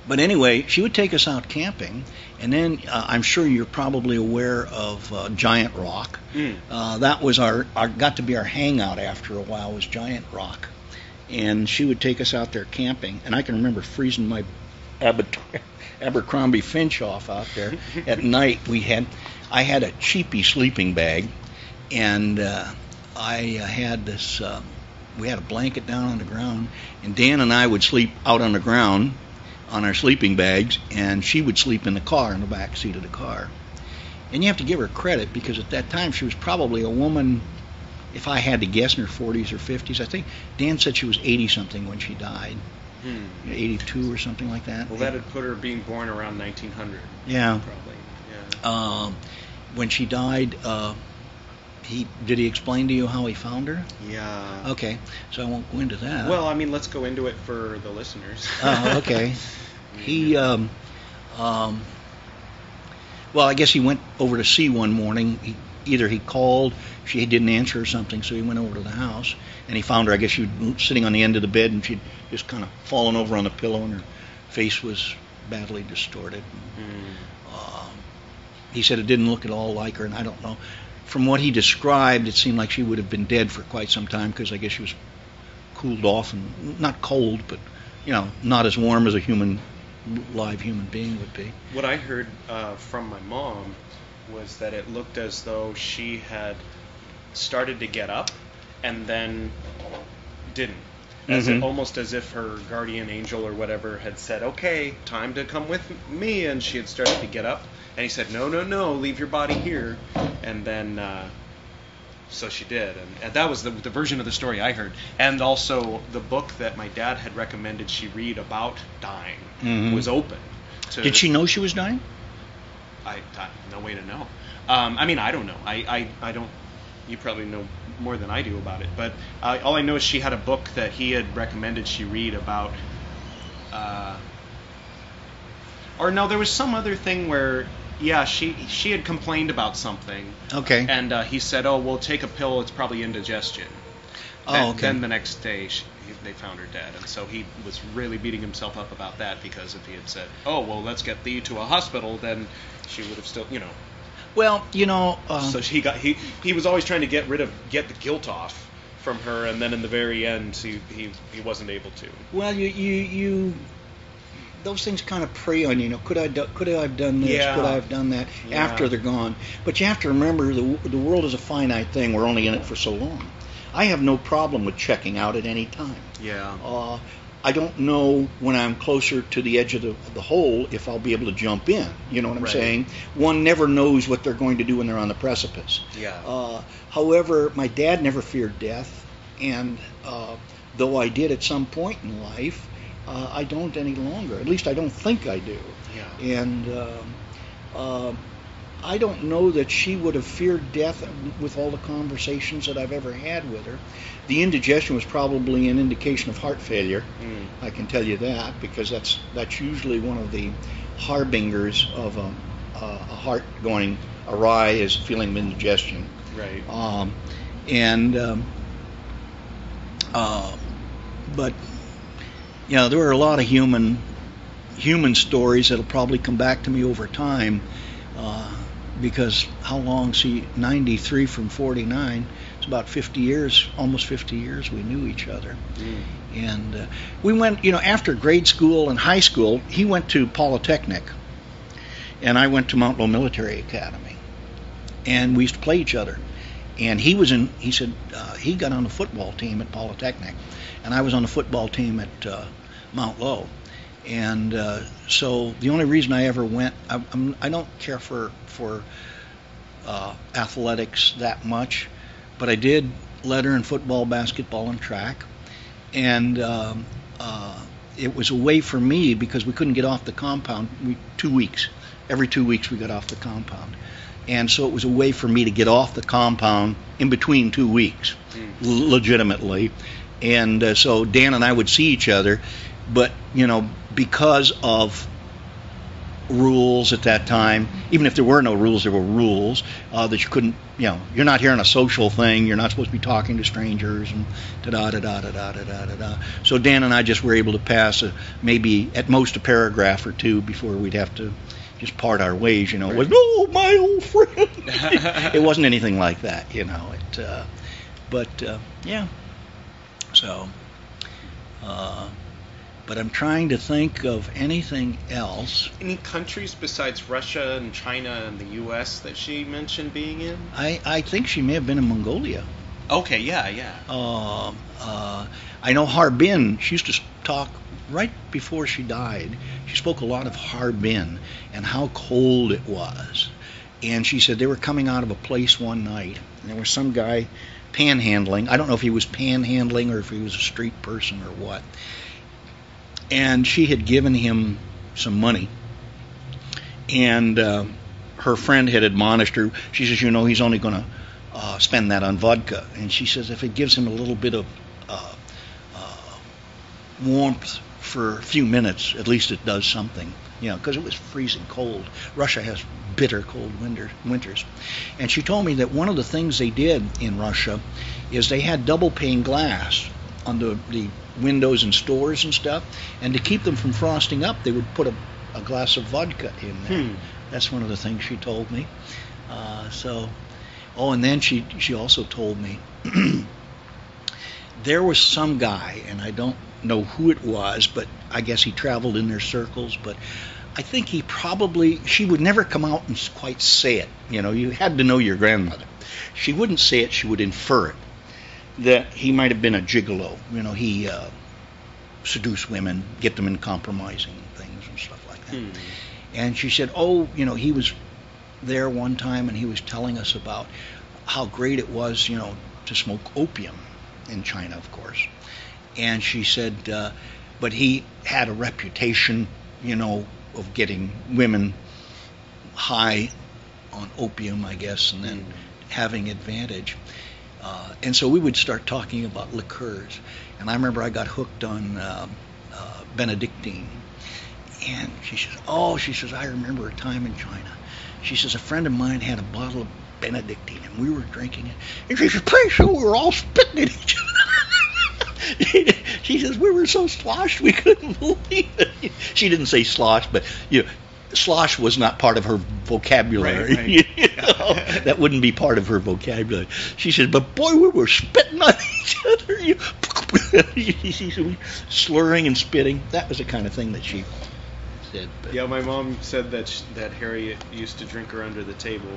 but anyway, she would take us out camping, and then I'm sure you're probably aware of Giant Rock. That was got to be our hangout after a while, was Giant Rock, and she would take us out there camping, and I can remember freezing my Abercrombie Finch off out there at night. I had a cheapy sleeping bag, and I had this. We had a blanket down on the ground, and Dan and I would sleep out on the ground on our sleeping bags, and she would sleep in the car, in the back seat of the car. And you have to give her credit, because at that time she was probably a woman, if I had to guess, in her 40s or 50s. I think Dan said she was 80-something when she died. 82 or something like that. Well, that would put her being born around 1900. Yeah. Probably. Yeah. When she died, did he explain to you how he found her? Yeah. Okay, so I won't go into that. Well, let's go into it for the listeners. Okay. He, well, I guess he went over to see one morning. Either he called, she didn't answer or something, so he went over to the house, and he found her. I guess she was sitting on the end of the bed, and she'd just kind of fallen over on the pillow, and her face was badly distorted. He said it didn't look at all like her, and I don't know. From what he described, it seemed like she would have been dead for quite some time, because I guess she was cooled off, and not cold, but not as warm as a live human being would be. What I heard from my mom was that it looked as though she had started to get up, and then didn't. Almost as if her guardian angel or whatever had said, okay, time to come with me, and she had started to get up, and he said, no, leave your body here, and then so she did, and that was the version of the story I heard. And also the book that my dad had recommended she read about dying was open. Did she know she was dying? I no way to know. I mean, I don't know. I don't. You probably know more than I do about it. But all I know is she had a book that he had recommended she read about. Or no, there was some other thing where, yeah, she had complained about something. Okay. And he said, oh, well, take a pill. It's probably indigestion. Oh, okay. Then the next day they found her dead, and so he was really beating himself up about that, because if he had said, oh, well, let's get thee to a hospital, then she would have still, Well, so he was always trying to get the guilt off from her, and then in the very end he wasn't able to. Well, you those things kind of prey on you. Could I have done this? Yeah. Could I have done that? Yeah. After they're gone. But you have to remember the world is a finite thing. We're only in it for so long. I have no problem with checking out at any time. Yeah. I don't know when I'm closer to the edge of the hole if I'll be able to jump in. You know what I'm Right. saying? One never knows what they're going to do when they're on the precipice. Yeah. However, my dad never feared death, and though I did at some point in life, I don't any longer. At least I don't think I do. Yeah. And I don't know that she would have feared death with all the conversations that I've ever had with her. The indigestion was probably an indication of heart failure. I can tell you that, because that's usually one of the harbingers of a heart going awry, is feeling of indigestion. Right. But there were a lot of human stories that'll probably come back to me over time. Because how long? See, 93 from 49. It's about 50 years, almost 50 years we knew each other. And we went, after grade school and high school, he went to Polytechnic, and I went to Mount Lowe Military Academy. And we used to play each other. And he said he got on the football team at Polytechnic, and I was on the football team at Mount Lowe. And so the only reason I ever went, I don't care for athletics that much, but I did letter in football, basketball, and track. And it was a way for me, because we couldn't get off the compound. Every 2 weeks we got off the compound. And so it was a way for me to get off the compound in between 2 weeks, legitimately. And so Dan and I would see each other. But, because of rules at that time, even if there were no rules, there were rules that you couldn't, you're not here on a social thing. You're not supposed to be talking to strangers and da-da-da-da-da-da-da-da-da. So Dan and I just were able to pass maybe at most a paragraph or two before we'd have to just part our ways, Right. It was, oh, my old friend. It wasn't anything like that, yeah. So... but I'm trying to think of anything else. Any countries besides Russia and China and the U.S. that she mentioned being in? I think she may have been in Mongolia. Okay, yeah. I know Harbin. She used to talk right before she died. She spoke a lot of Harbin and how cold it was. And she said they were coming out of a place one night, and there was some guy panhandling. I don't know if he was panhandling or if he was a street person or what. And she had given him some money, and her friend had admonished her. She says, he's only going to spend that on vodka. And she says if it gives him a little bit of warmth for a few minutes, at least it does something, because it was freezing cold. Russia has bitter cold winters. And she told me that one of the things they did in Russia is they had double pane glass on the windows and stores and stuff, and to keep them from frosting up, they would put a glass of vodka in there. That's one of the things she told me. And then she also told me there was some guy, and I don't know who it was, but I guess he traveled in their circles, but I think she would never come out and quite say it. You had to know your grandmother. She wouldn't say it, she would infer it. that he might have been a gigolo. You know, he seduced women, get them in compromising things and stuff like that. And she said, oh, you know, he was there one time and he was telling us about how great it was, you know, to smoke opium in China, of course. And she said, but he had a reputation, you know, of getting women high on opium, I guess, and then having advantage. And so we would start talking about liqueurs. And I remember I got hooked on Benedictine. And she says, I remember a time in China. She says, a friend of mine had a bottle of Benedictine, and we were drinking it. And she said, pretty sure we were all spitting at each other. She says, we were so sloshed we couldn't believe it. She didn't say slosh, but you know, slosh was not part of her vocabulary. Right. You know, that wouldn't be part of her vocabulary. She said, but boy, we were spitting on each other. Slurring and spitting. That was the kind of thing that she said. But. Yeah, my mom said that Harriet used to drink her under the table.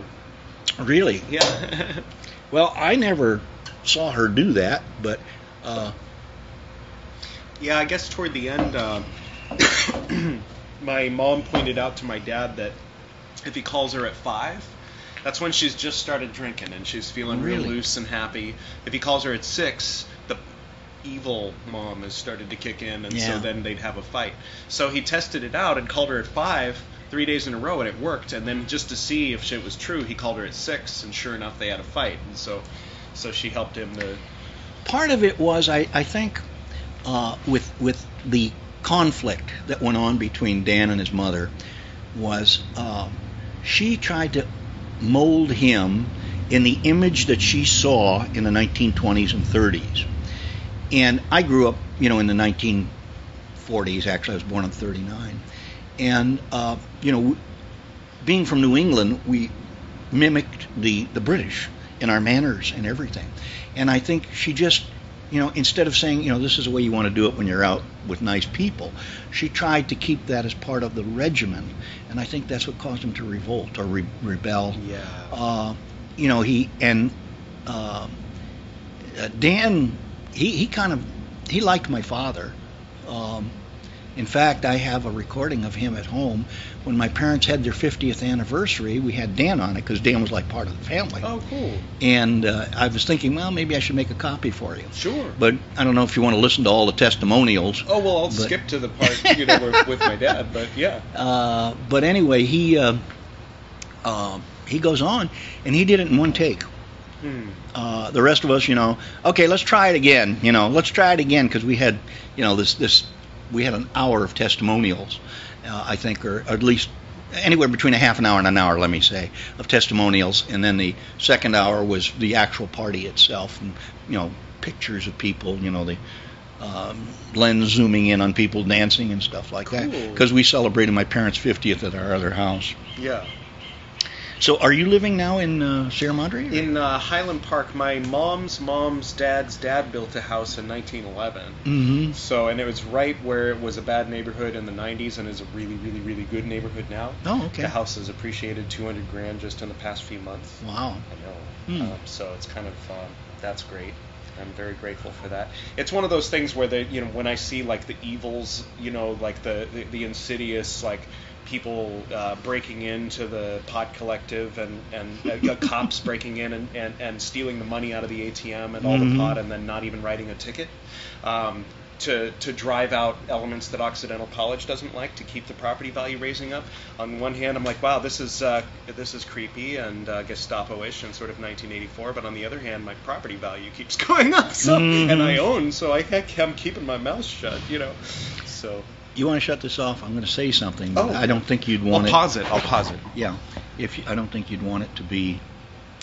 Really? Yeah. Well, I never saw her do that, but... Yeah, I guess toward the end, my mom pointed out to my dad that if he calls her at 5, that's when she's just started drinking and she's feeling real loose and happy. If he calls her at 6, the evil mom has started to kick in, and so then they'd have a fight. So he tested it out and called her at 5 3 days in a row, and it worked. And then just to see if it was true, he called her at 6, and sure enough, they had a fight. And so she helped him to... Part of it was, I think, with the conflict that went on between Dan and his mother, was she tried to mold him in the image that she saw in the 1920s and 30s. And I grew up, you know, in the 1940s. Actually, I was born in 39. And, you know, being from New England, we mimicked the British in our manners and everything. And I think she just, you know, instead of saying, you know, this is the way you want to do it when you're out with nice people, she tried to keep that as part of the regimen. And I think that's what caused him to revolt or rebel. Yeah. You know, Dan, he liked my father. In fact, I have a recording of him at home. When my parents had their 50th anniversary, we had Dan on it because Dan was like part of the family. Oh, cool. And I was thinking, well, maybe I should make a copy for you. Sure. But I don't know if you want to listen to all the testimonials. Oh, well, I'll skip to the part, you know, with my dad, but yeah. But anyway, he goes on, and he did it in one take. The rest of us, you know, okay, let's try it again. You know, let's try it again because we had, you know, we had an hour of testimonials, I think, or at least anywhere between a half an hour and an hour, let me say, of testimonials, and then the second hour was the actual party itself, and you know, pictures of people, you know, the lens zooming in on people dancing and stuff like that, because we celebrated my parents' 50th at our other house. Yeah. So are you living now in Sierra Madre? In Highland Park. My mom's dad's dad built a house in 1911. Mm-hmm. So, and it was right where it was a bad neighborhood in the 90s and is a really, really, really good neighborhood now. Oh, okay. The house has appreciated $200,000 just in the past few months. Wow. I know. So it's kind of, that's great. I'm very grateful for that. It's one of those things where you know, when I see like the evils, you know, like the insidious, like, people breaking into the pot collective and cops breaking in and stealing the money out of the ATM and all the pot and then not even writing a ticket to drive out elements that Occidental College doesn't like to keep the property value raising up. On one hand, I'm like, wow, this is creepy and Gestapo-ish and sort of 1984. But on the other hand, my property value keeps going up, and I own, so I'm keeping my mouth shut, you know. So. You want to shut this off? I'm going to say something. But I don't think you'd want I'll pause it. Yeah. I don't think you'd want it to be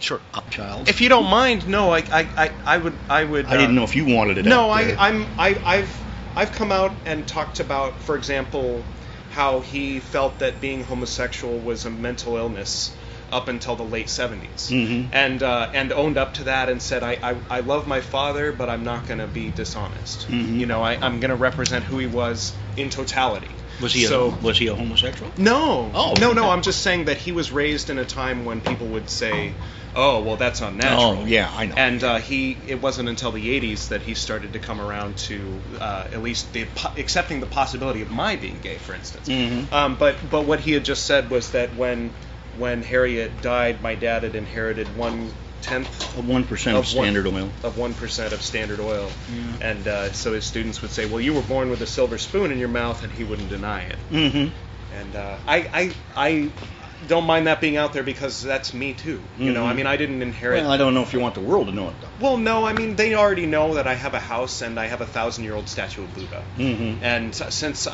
sure upchild. If you don't mind, no, I would. I didn't know if you wanted it. No, out there. I've come out and talked about, for example, how he felt that being homosexual was a mental illness up until the late 70s, and owned up to that and said, I love my father, but I'm not going to be dishonest. You know, I'm going to represent who he was in totality. Was he a homosexual? No. Oh. No. I'm just saying that he was raised in a time when people would say, "Oh, well, that's unnatural." Oh, yeah, I know. And it wasn't until the 80s that he started to come around to at least accepting the possibility of my being gay, for instance. Mm-hmm. But what he had just said was that when Harriet died, my dad had inherited 1/10 of 1% of Standard Oil. Of 1% of Standard Oil. Yeah. And so his students would say, "Well, you were born with a silver spoon in your mouth," and he wouldn't deny it. Mm-hmm. And I don't mind that being out there because that's me too. You know, I mean, I didn't inherit. Well, I don't know if you want the world to know it, though. Well, no, I mean, they already know that I have a house and I have a 1,000-year-old statue of Buddha. Mm-hmm. And since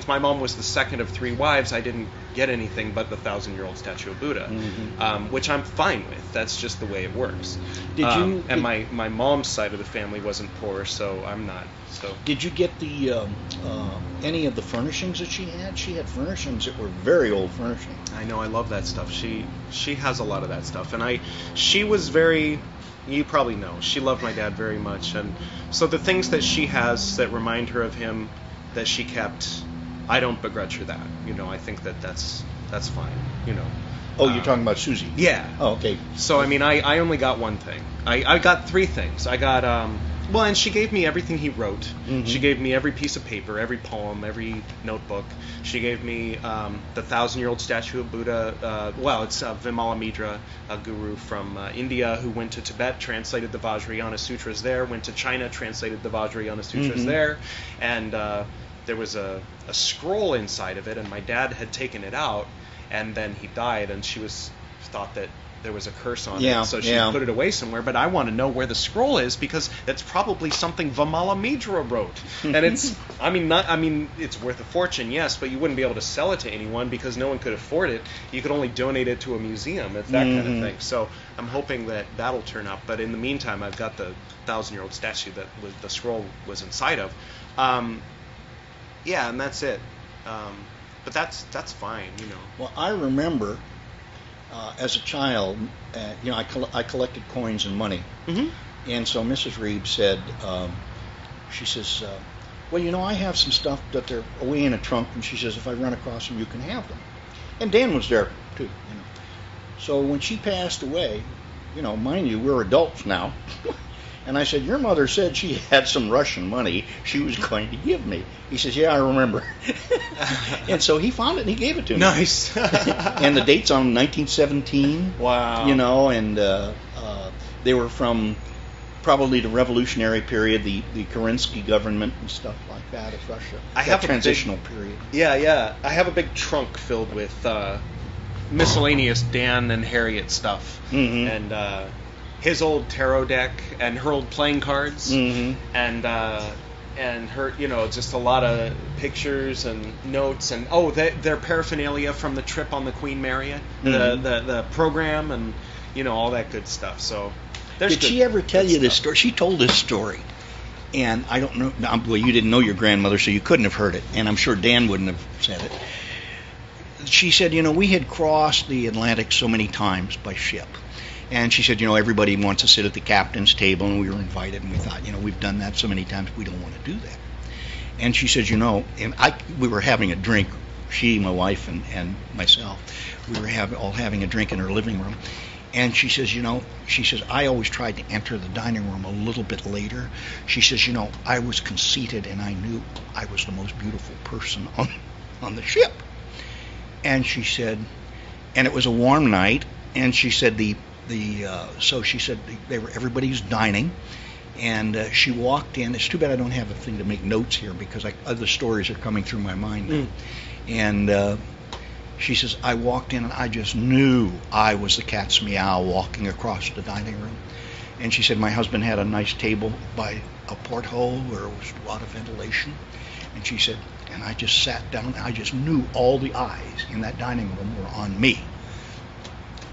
my mom was the second of 3 wives, I didn't get anything but the 1,000-year-old statue of Buddha, which I'm fine with. That's just the way it works. And my mom's side of the family wasn't poor, so I'm not. So. Did you get the any of the furnishings that she had? She had furnishings that were very old furnishings. I know, I love that stuff. She has a lot of that stuff, and she was very. You probably know she loved my dad very much, and so the things that she has that remind her of him that she kept, I don't begrudge her that. You know, I think that's fine. You know. Oh, you're talking about Susie? Yeah. Oh, okay. So I mean, I only got one thing. I got 3 things. I got well, and she gave me everything he wrote. Mm-hmm. She gave me every piece of paper, every poem, every notebook. She gave me the 1,000-year-old statue of Buddha. It's Vimalamidra, a guru from India who went to Tibet, translated the Vajrayana Sutras there, went to China, translated the Vajrayana Sutras there, and there was a scroll inside of it, and my dad had taken it out, and then he died, and she thought that there was a curse on it, so she put it away somewhere. But I want to know where the scroll is because that's probably something Vimalamidra wrote, and it's it's worth a fortune, yes, but you wouldn't be able to sell it to anyone because no one could afford it. You could only donate it to a museum. It's that kind of thing. So I'm hoping that that'll turn up. But in the meantime, I've got the 1,000-year-old statue that the scroll was inside of. And that's it. But that's fine, you know. Well, I remember. As a child, I collected coins and money. Mm-hmm. And so Mrs. Reeb said, she says, I have some stuff that they're away in a trunk, and she says, if I run across them, you can have them. And Dan was there, too, you know. So when she passed away, mind you, we're adults now. And I said, your mother said she had some Russian money she was going to give me. He says, yeah, I remember. And so he found it and he gave it to me. Nice. And the date's on 1917. Wow. And they were from probably the revolutionary period, the Kerensky government and stuff like that of Russia. I have a transitional period. Yeah. I have a big trunk filled with miscellaneous Dan and Harriet stuff. Mm-hmm. And his old tarot deck and her old playing cards, and her, just a lot of pictures and notes and their paraphernalia from the trip on the Queen Mary, the program, and all that good stuff. So, did she ever tell you this story? She told this story, and I don't know. Well, you didn't know your grandmother, so you couldn't have heard it, and I'm sure Dan wouldn't have said it. She said, we had crossed the Atlantic so many times by ship. And she said, everybody wants to sit at the captain's table, and we were invited, and we thought, we've done that so many times, we don't want to do that. And she said, we were having a drink, she, my wife, and myself, we were all having a drink in her living room. And she says, I always tried to enter the dining room a little bit later. She says, I was conceited, and I knew I was the most beautiful person on the ship. And she said, and it was a warm night, and she said everybody's dining, and she walked in. It's too bad I don't have a thing to make notes here because other stories are coming through my mind now. And she says, I walked in and I just knew I was the cat's meow walking across the dining room. And she said my husband had a nice table by a porthole where there was a lot of ventilation. And she said, and I just sat down and I just knew all the eyes in that dining room were on me.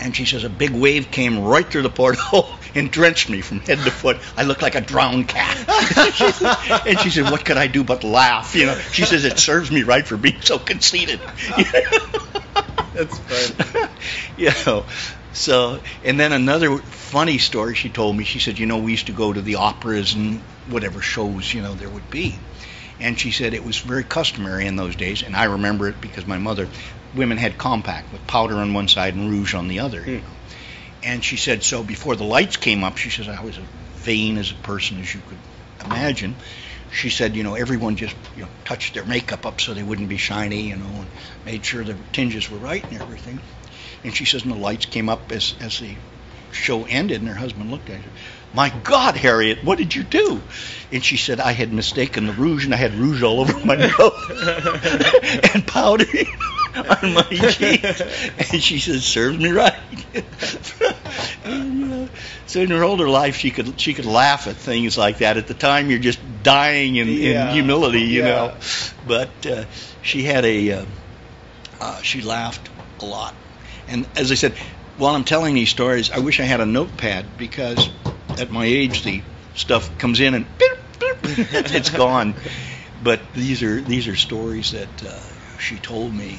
And she says a big wave came right through the porthole and drenched me from head to foot. I looked like a drowned cat. And she said, what could I do but laugh? She says, it serves me right for being so conceited. That's fun. So, and then another funny story she told me, she said, we used to go to the operas and whatever shows, there would be. And she said it was very customary in those days, and I remember it because my mother, women had compact with powder on one side and rouge on the other. You know? And she said, so before the lights came up, she says, I was as vain as a person as you could imagine. She said, everyone just touched their makeup up so they wouldn't be shiny, and made sure the tinges were right and everything. And she says, and the lights came up as the show ended, and her husband looked at her. My God, Harriet, what did you do? And she said, I had mistaken the rouge, and I had rouge all over my nose and powder on my cheeks. And she said, serves me right. And, so in her older life, she could laugh at things like that. At the time, you're just dying in humility, you know. But she had she laughed a lot. And as I said, while I'm telling these stories, I wish I had a notepad, because at my age, the stuff comes in and it's gone. But these are stories that she told me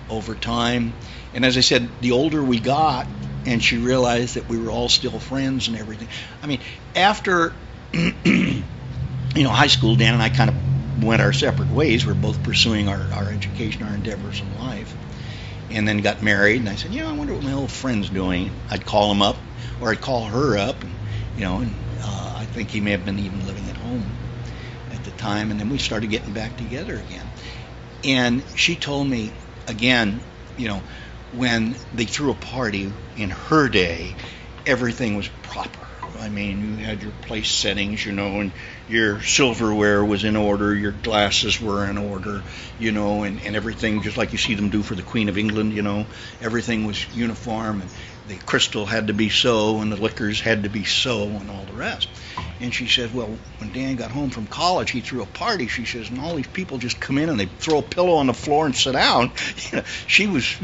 over time. And as I said, the older we got, and she realized that we were all still friends and everything. I mean, after high school, Dan and I kind of went our separate ways. We're both pursuing our education, our endeavors in life. And then got married, and I said, I wonder what my old friend's doing. I'd call him up, or I'd call her up, and I think he may have been even living at home at the time. And then we started getting back together again. And she told me again, when they threw a party in her day, everything was proper. I mean, you had your place settings, and your silverware was in order, your glasses were in order, and everything just like you see them do for the Queen of England, everything was uniform, and the crystal had to be so, and the liquors had to be so, and all the rest. And she said, well, when Dan got home from college, he threw a party, she says, and all these people just come in and they throw a pillow on the floor and sit down. She was,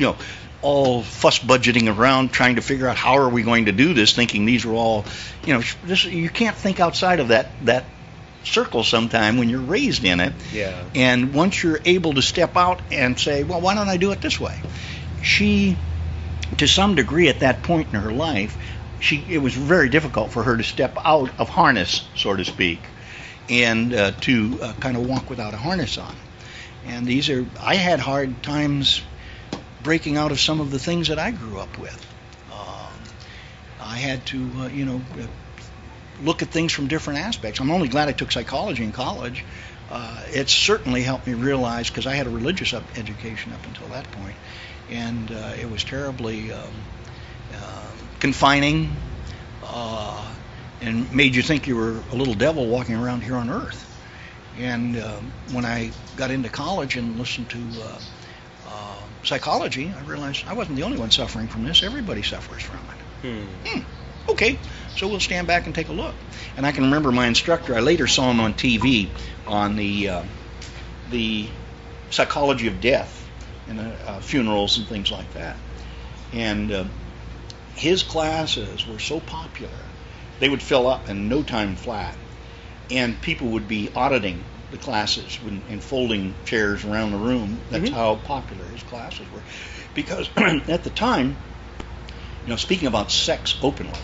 all fuss budgeting around trying to figure out how are we going to do this, thinking these were all, you can't think outside of that circle sometime when you're raised in it. Yeah. And once you're able to step out and say, well, why don't I do it this way? She, to some degree at that point in her life, it was very difficult for her to step out of harness, so to speak, and to kind of walk without a harness on. And I had hard times breaking out of some of the things that I grew up with. I had to, look at things from different aspects. I'm only glad I took psychology in college. It certainly helped me realize, because I had a religious education up until that point, and it was terribly confining and made you think you were a little devil walking around here on earth. And when I got into college and listened to psychology, I realized I wasn't the only one suffering from this. Everybody suffers from it. Okay, so we'll stand back and take a look. And I can remember my instructor, I later saw him on TV on the psychology of death and funerals and things like that. And his classes were so popular, they would fill up in no time flat. And people would be auditing the classes and folding chairs around the room. That's how popular his classes were. Because at the time, speaking about sex openly,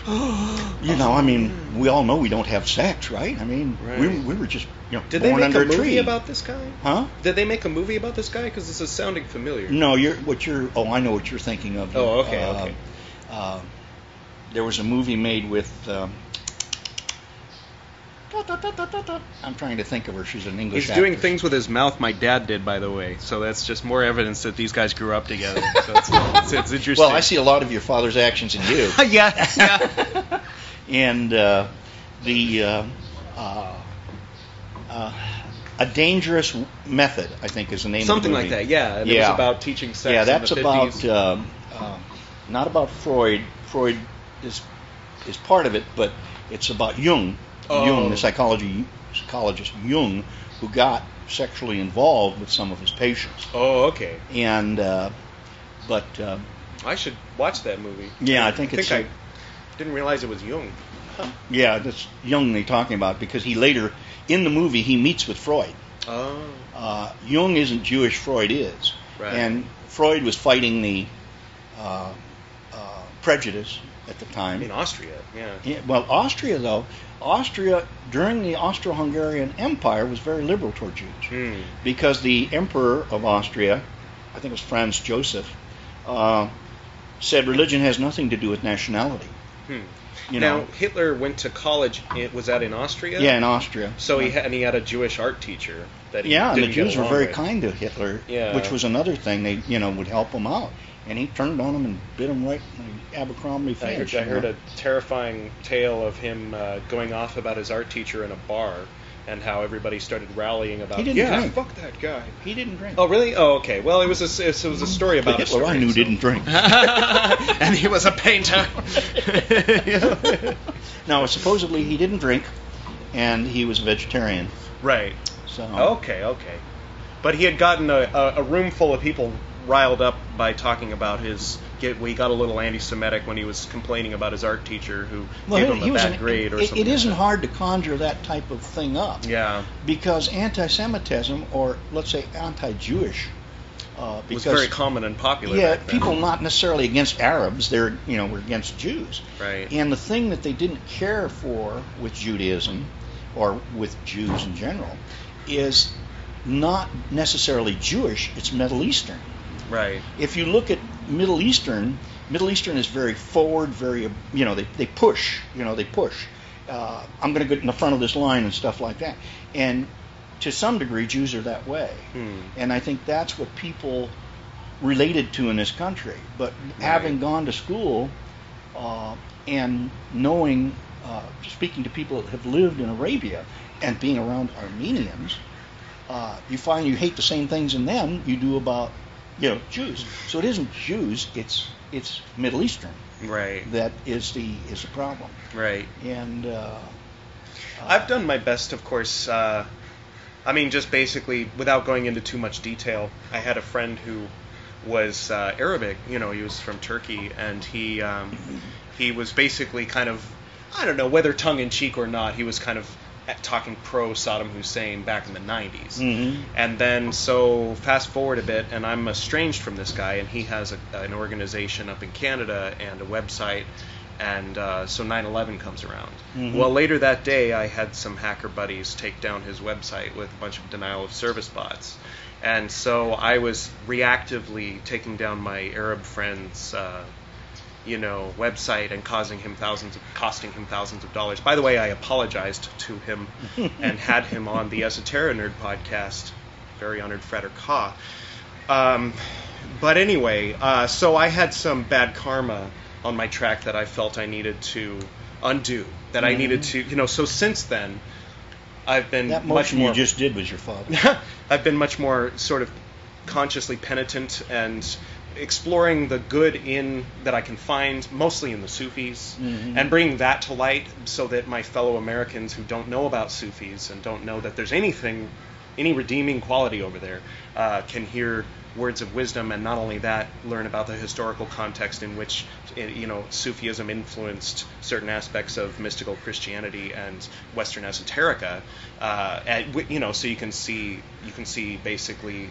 I mean, we all know we don't have sex, right? I mean, we were just, Did they born make under a movie tree. about this guy? Huh? Did they make a movie about this guy? Because this is sounding familiar. No, I know what you're thinking of. Oh, okay. There was a movie made with, I'm trying to think of her. She's an English He's actress. doing things with his mouth my dad did, by the way. So that's just more evidence that these guys grew up together. So it's interesting. Well, I see a lot of your father's actions in you. yeah. And A Dangerous Method, I think, is the name Something of the movie. like that, yeah. And it was about teaching sex Yeah, in that's the about 50s. not about Freud. Freud is part of it, but it's about Jung. Jung, the psychologist Jung, who got sexually involved with some of his patients. Oh, okay. And but I should watch that movie. yeah, I think I didn't realize it was Jung. Yeah, that's Jung they're talking about, because he later in the movie he meets with Freud. Oh. Jung isn't Jewish, Freud is. Right. And Freud was fighting the prejudice at the time. In Austria, yeah. Yeah, well, Austria, though, during the Austro-Hungarian Empire was very liberal toward Jews. Because the Emperor of Austria, I think it was Franz Joseph, said religion has nothing to do with nationality. Now, Hitler went to college, was that in Austria? Yeah, in Austria. So he had a Jewish art teacher that he and the didn't Jews get were along very with. kind to Hitler, Yeah. which was another thing. They, would help him out. And he turned on him and bit him right in the Abercrombie face. I heard a terrifying tale of him going off about his art teacher in a bar, and how everybody started rallying about. He didn't drink. Fuck that guy. He didn't drink. Oh, really? Oh, okay. Well, it was a story about The a Hitler story. I knew didn't drink. And he was a painter. No, supposedly he didn't drink, and he was a vegetarian. Right. So. Okay. But he had gotten a room full of people riled up by talking about he got a little anti-Semitic when he was complaining about his art teacher who gave him a bad grade or something. It isn't hard to conjure that type of thing up. Yeah. Because anti-Semitism, or let's say anti-Jewish, was very common and popular. Yeah, back then. people not necessarily against Arabs, were against Jews. Right. And the thing that they didn't care for with Judaism, or with Jews in general, is not necessarily Jewish, it's Middle Eastern. Right. If you look at Middle Eastern is very forward, very, they push, I'm going to get in the front of this line and stuff like that. And to some degree, Jews are that way. And I think that's what people related to in this country. But having gone to school and knowing, speaking to people that have lived in Arabia and being around Armenians, you find you hate the same things in them you do about Jews. So it isn't Jews, it's Middle Eastern. Right. That is the problem. Right. And I've done my best, of course. Just basically, without going into too much detail, I had a friend who was Arabic. He was from Turkey, and he was basically kind of, I don't know whether tongue-in-cheek or not, he was kind of talking pro Saddam Hussein back in the 90s. And then, so fast forward a bit, and I'm estranged from this guy, and he has an organization up in Canada and a website, and so 9/11 comes around. Well, later that day, I had some hacker buddies take down his website with a bunch of denial of service bots. And so I was reactively taking down my Arab friend's website and costing him thousands of dollars. By the way, I apologized to him and had him on the Esoteric Nerd podcast. Very honored, Freder Ka. But anyway, so I had some bad karma on my track that I felt I needed to undo. That I needed to, so since then, I've been that much more. You just did was your father. I've been much more sort of consciously penitent and exploring the good in that I can find, mostly in the Sufis, and bringing that to light so that my fellow Americans who don't know about Sufis and don't know that there's any redeeming quality over there, can hear words of wisdom, and not only that, learn about the historical context in which Sufism influenced certain aspects of mystical Christianity and Western esoterica, so you can see basically,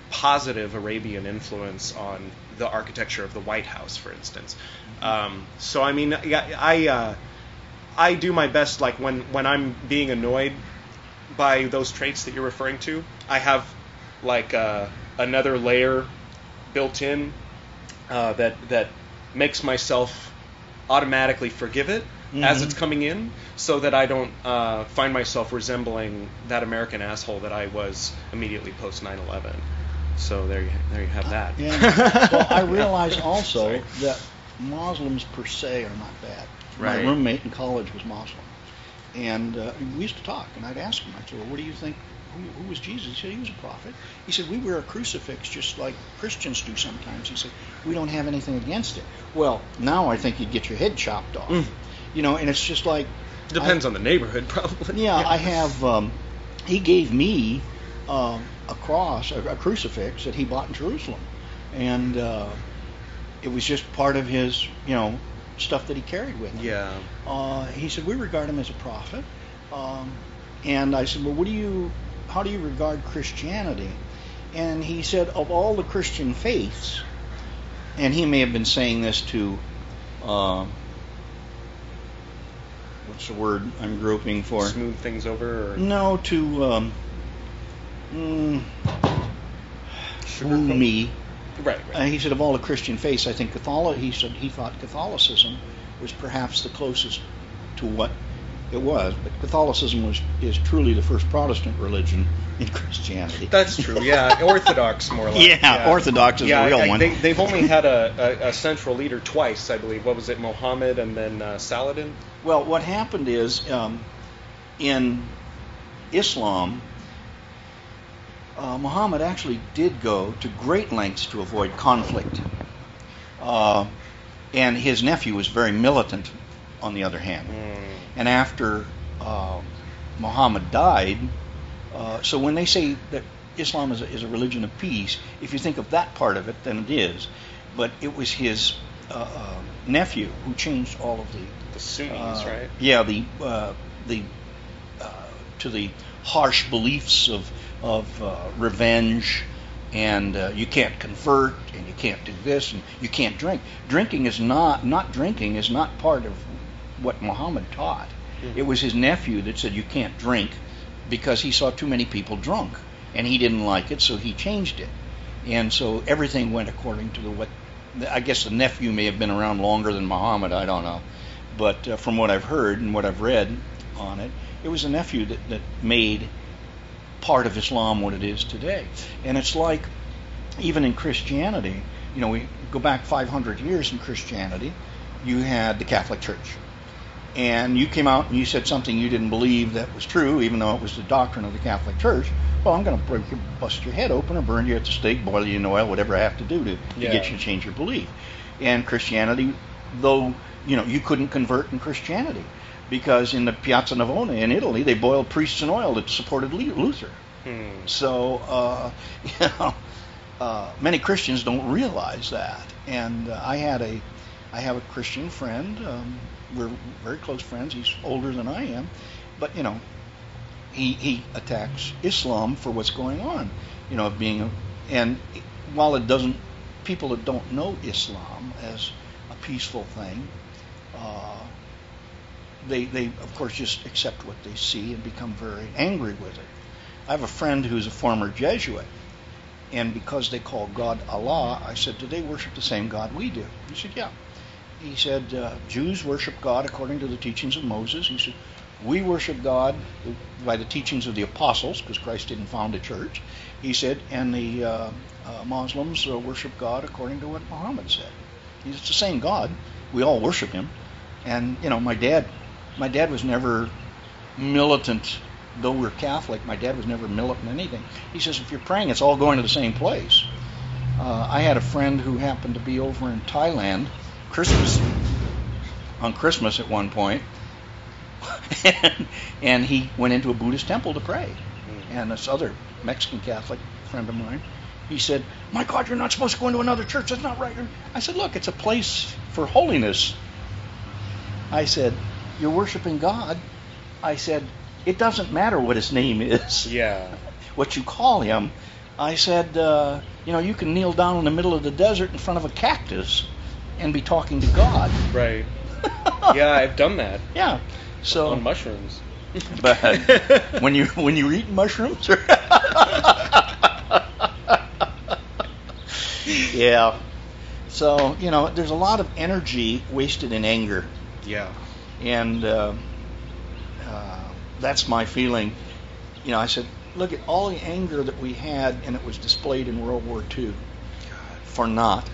positive Arabian influence on the architecture of the White House, for instance. So I do my best, like when I'm being annoyed by those traits that you're referring to, I have like another layer built in that makes myself automatically forgive it as it's coming in, so that I don't find myself resembling that American asshole that I was immediately post 9/11. So there you have that. Yeah. Well, I realize also that Muslims per se are not bad. Right. My roommate in college was Muslim, and we used to talk, and I'd ask him, I said, well, what do you think? Who was Jesus? He said he was a prophet. He said, we wear a crucifix just like Christians do sometimes. He said, we don't have anything against it. Well, now I think you'd get your head chopped off. And it's just like... Depends on the neighborhood, probably. Yeah, I have... he gave me a cross, a crucifix that he bought in Jerusalem. And it was just part of his, stuff that he carried with him. Yeah. He said, we regard him as a prophet. And I said, well, how do you regard Christianity? And he said, of all the Christian faiths, and he may have been saying this to what's the word I'm groping for? Smooth things over? Or? No, to fool me. Right. He said of all the Christian faiths, I think he thought Catholicism was perhaps the closest to what it was. But Catholicism is truly the first Protestant religion in Christianity. That's true. Yeah, Orthodox more like. Yeah, Orthodox is the real one. They've only had a central leader twice, I believe. What was it, Mohammed and then Saladin? Well, what happened is in Islam, Muhammad actually did go to great lengths to avoid conflict. And his nephew was very militant, on the other hand. And after Muhammad died, so when they say that Islam is a religion of peace, if you think of that part of it, then it is. But it was his nephew who changed all of the Sunnis, right? Yeah, to the harsh beliefs of revenge, and you can't convert, and you can't do this, and you can't drink. Drinking is not drinking is not part of what Muhammad taught. Mm-hmm. It was his nephew that said you can't drink because he saw too many people drunk, and he didn't like it, so he changed it. And so everything went according to what I guess the nephew may have been around longer than Muhammad, I don't know. But from what I've heard and what I've read on it, it was the nephew that made part of Islam what it is today. And it's like, even in Christianity, we go back 500 years in Christianity, you had the Catholic Church. And you came out and you said something you didn't believe that was true, even though it was the doctrine of the Catholic Church. Well, I'm going to bust your head open or burn you at the stake, boil you in oil, whatever I have to do to get you to change your belief. And Christianity, though, you couldn't convert in Christianity, because in the Piazza Navona in Italy, they boiled priests in oil that supported Luther. So, many Christians don't realize that. And I have a Christian friend. We're very close friends. He's older than I am, but he attacks Islam for what's going on. And while it doesn't, people that don't know Islam as a peaceful thing, they of course just accept what they see and become very angry with it. I have a friend who's a former Jesuit, and because they call God Allah, I said, do they worship the same God we do? He said, yeah. He said, Jews worship God according to the teachings of Moses. He said, we worship God by the teachings of the apostles, because Christ didn't found a church. He said, and the Muslims worship God according to what Muhammad said. It's the same God. We all worship him. And, my dad was never militant. Though we're Catholic, my dad was never militant in anything. He says, if you're praying, it's all going to the same place. I had a friend who happened to be over in Thailand on Christmas at one point, and he went into a Buddhist temple to pray. And this other Mexican Catholic friend of mine, he said, my God, you're not supposed to go into another church. That's not right. I said, look, it's a place for holiness. I said, you're worshiping God. I said, it doesn't matter what his name is. Yeah. What you call him. I said, you can kneel down in the middle of the desert in front of a cactus and be talking to God. Right. Yeah, I've done that. Yeah. So on mushrooms. But when you're eating mushrooms, yeah. So there's a lot of energy wasted in anger. Yeah. And that's my feeling. I said, look at all the anger that we had, and it was displayed in World War II for naught.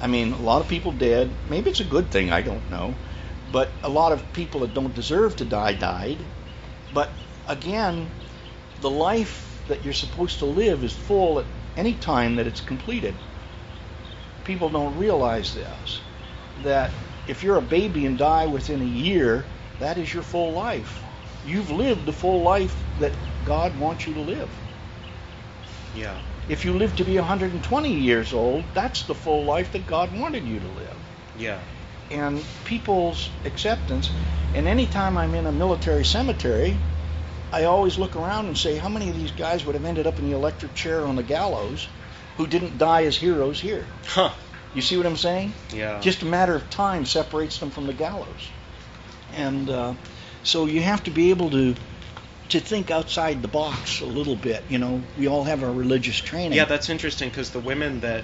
I mean, a lot of people dead. Maybe it's a good thing, I don't know. But a lot of people that don't deserve to die died. But again, the life that you're supposed to live is full at any time that it's completed. People don't realize this, that if you're a baby and die within a year, that is your full life. You've lived the full life that God wants you to live. Yeah. If you live to be 120 years old, that's the full life that God wanted you to live. Yeah. And people's acceptance, and anytime I'm in a military cemetery, I always look around and say, how many of these guys would have ended up in the electric chair on the gallows who didn't die as heroes here? Huh. You see what I'm saying? Yeah. Just a matter of time separates them from the gallows. And so you have to be able to think outside the box a little bit. You know, we all have our religious training. Yeah, that's interesting because the women that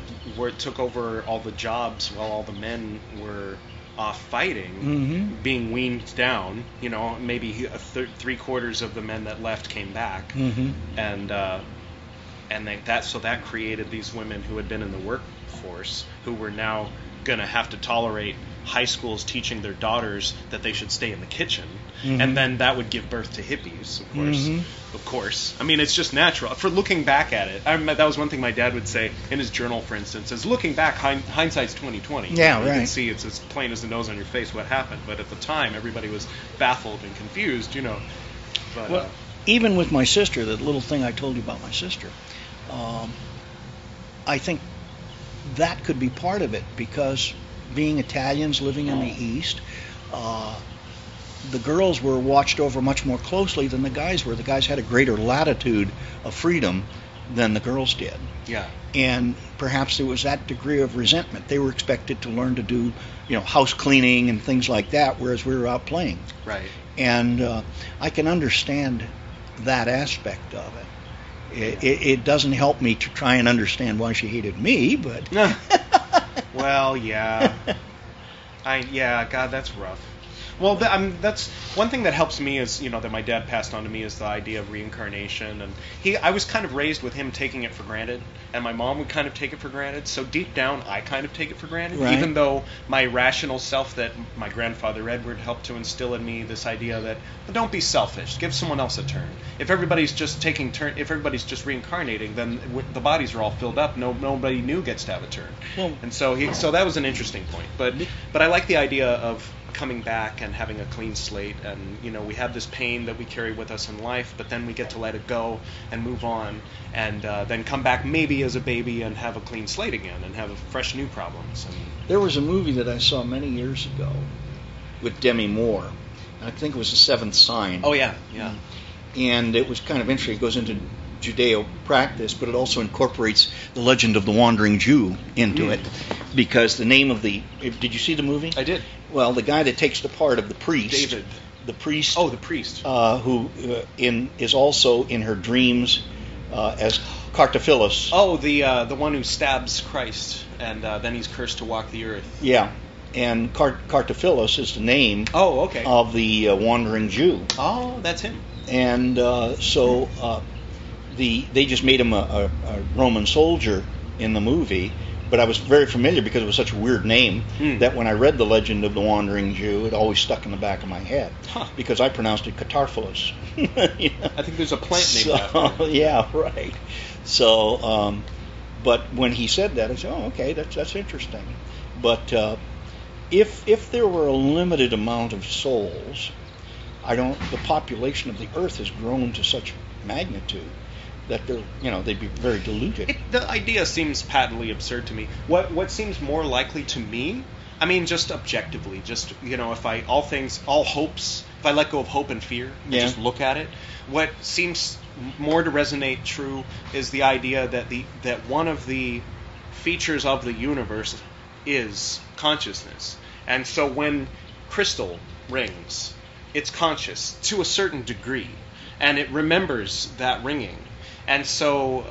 took over all the jobs while all the men were off fighting, being weaned down, you know, maybe 3/4 of the men that left came back, and that created these women who had been in the workforce who were now going to have to tolerate high schools teaching their daughters that they should stay in the kitchen, and then that would give birth to hippies, of course. Of course. I mean, it's just natural. For looking back at it, that was one thing my dad would say in his journal, for instance, is looking back, hindsight's 20/20. Yeah, you right. can see it's as plain as the nose on your face what happened, but at the time, everybody was baffled and confused, you know. But, well, even with my sister, that little thing I told you about my sister, I think that could be part of it, because being Italians living in the East, the girls were watched over much more closely than the guys were. The guys had a greater latitude of freedom than the girls did. Yeah. And perhaps there was that degree of resentment. They were expected to learn to do, you know, house cleaning and things like that, whereas we were out playing. Right. And I can understand that aspect of it. It doesn't help me to try and understand why she hated me, but... Well, yeah. God, that's rough. Well, that's one thing that helps me is, you know, that my dad passed on to me is the idea of reincarnation, and I was kind of raised with him taking it for granted, and my mom would kind of take it for granted. So deep down, I kind of take it for granted, right. Even though my rational self that my grandfather Edward helped to instill in me this idea that, well, don't be selfish, give someone else a turn. If everybody's just if everybody's just reincarnating, then the bodies are all filled up. Nobody new gets to have a turn. Well, and so that was an interesting point. But I like the idea of coming back and having a clean slate, and you know, we have this pain that we carry with us in life, but then we get to let it go and move on, and then come back maybe as a baby and have a clean slate again and have fresh new problems. And there was a movie that I saw many years ago with Demi Moore. I think it was The Seventh Sign. Oh yeah. And it was kind of interesting. It goes into Judeo practice, but it also incorporates the legend of the Wandering Jew into it, because the name of the... Did you see the movie? I did. Well, the guy that takes the part of the priest... David. The priest... Oh, the priest. Who is also in her dreams as Cartaphilus. Oh, the one who stabs Christ, and then he's cursed to walk the earth. Yeah. And Cartaphilus is the name of the Wandering Jew. Oh, that's him. And they just made him a Roman soldier in the movie, but I was very familiar because it was such a weird name that when I read the legend of the Wandering Jew, it always stuck in the back of my head because I pronounced it Catarphilus. You know? I think there's a plant named after it. Yeah, right. So, but when he said that, I said, "Oh, okay, that's interesting." But if there were a limited amount of souls, the population of the Earth has grown to such magnitude that they'd be very diluted. The idea seems patently absurd to me. What seems more likely to me, I mean, just objectively, just, you know, if I let go of hope and fear and just look at it, what seems more to resonate true is the idea that one of the features of the universe is consciousness. And so when crystal rings, it's conscious to a certain degree, and it remembers that ringing. And so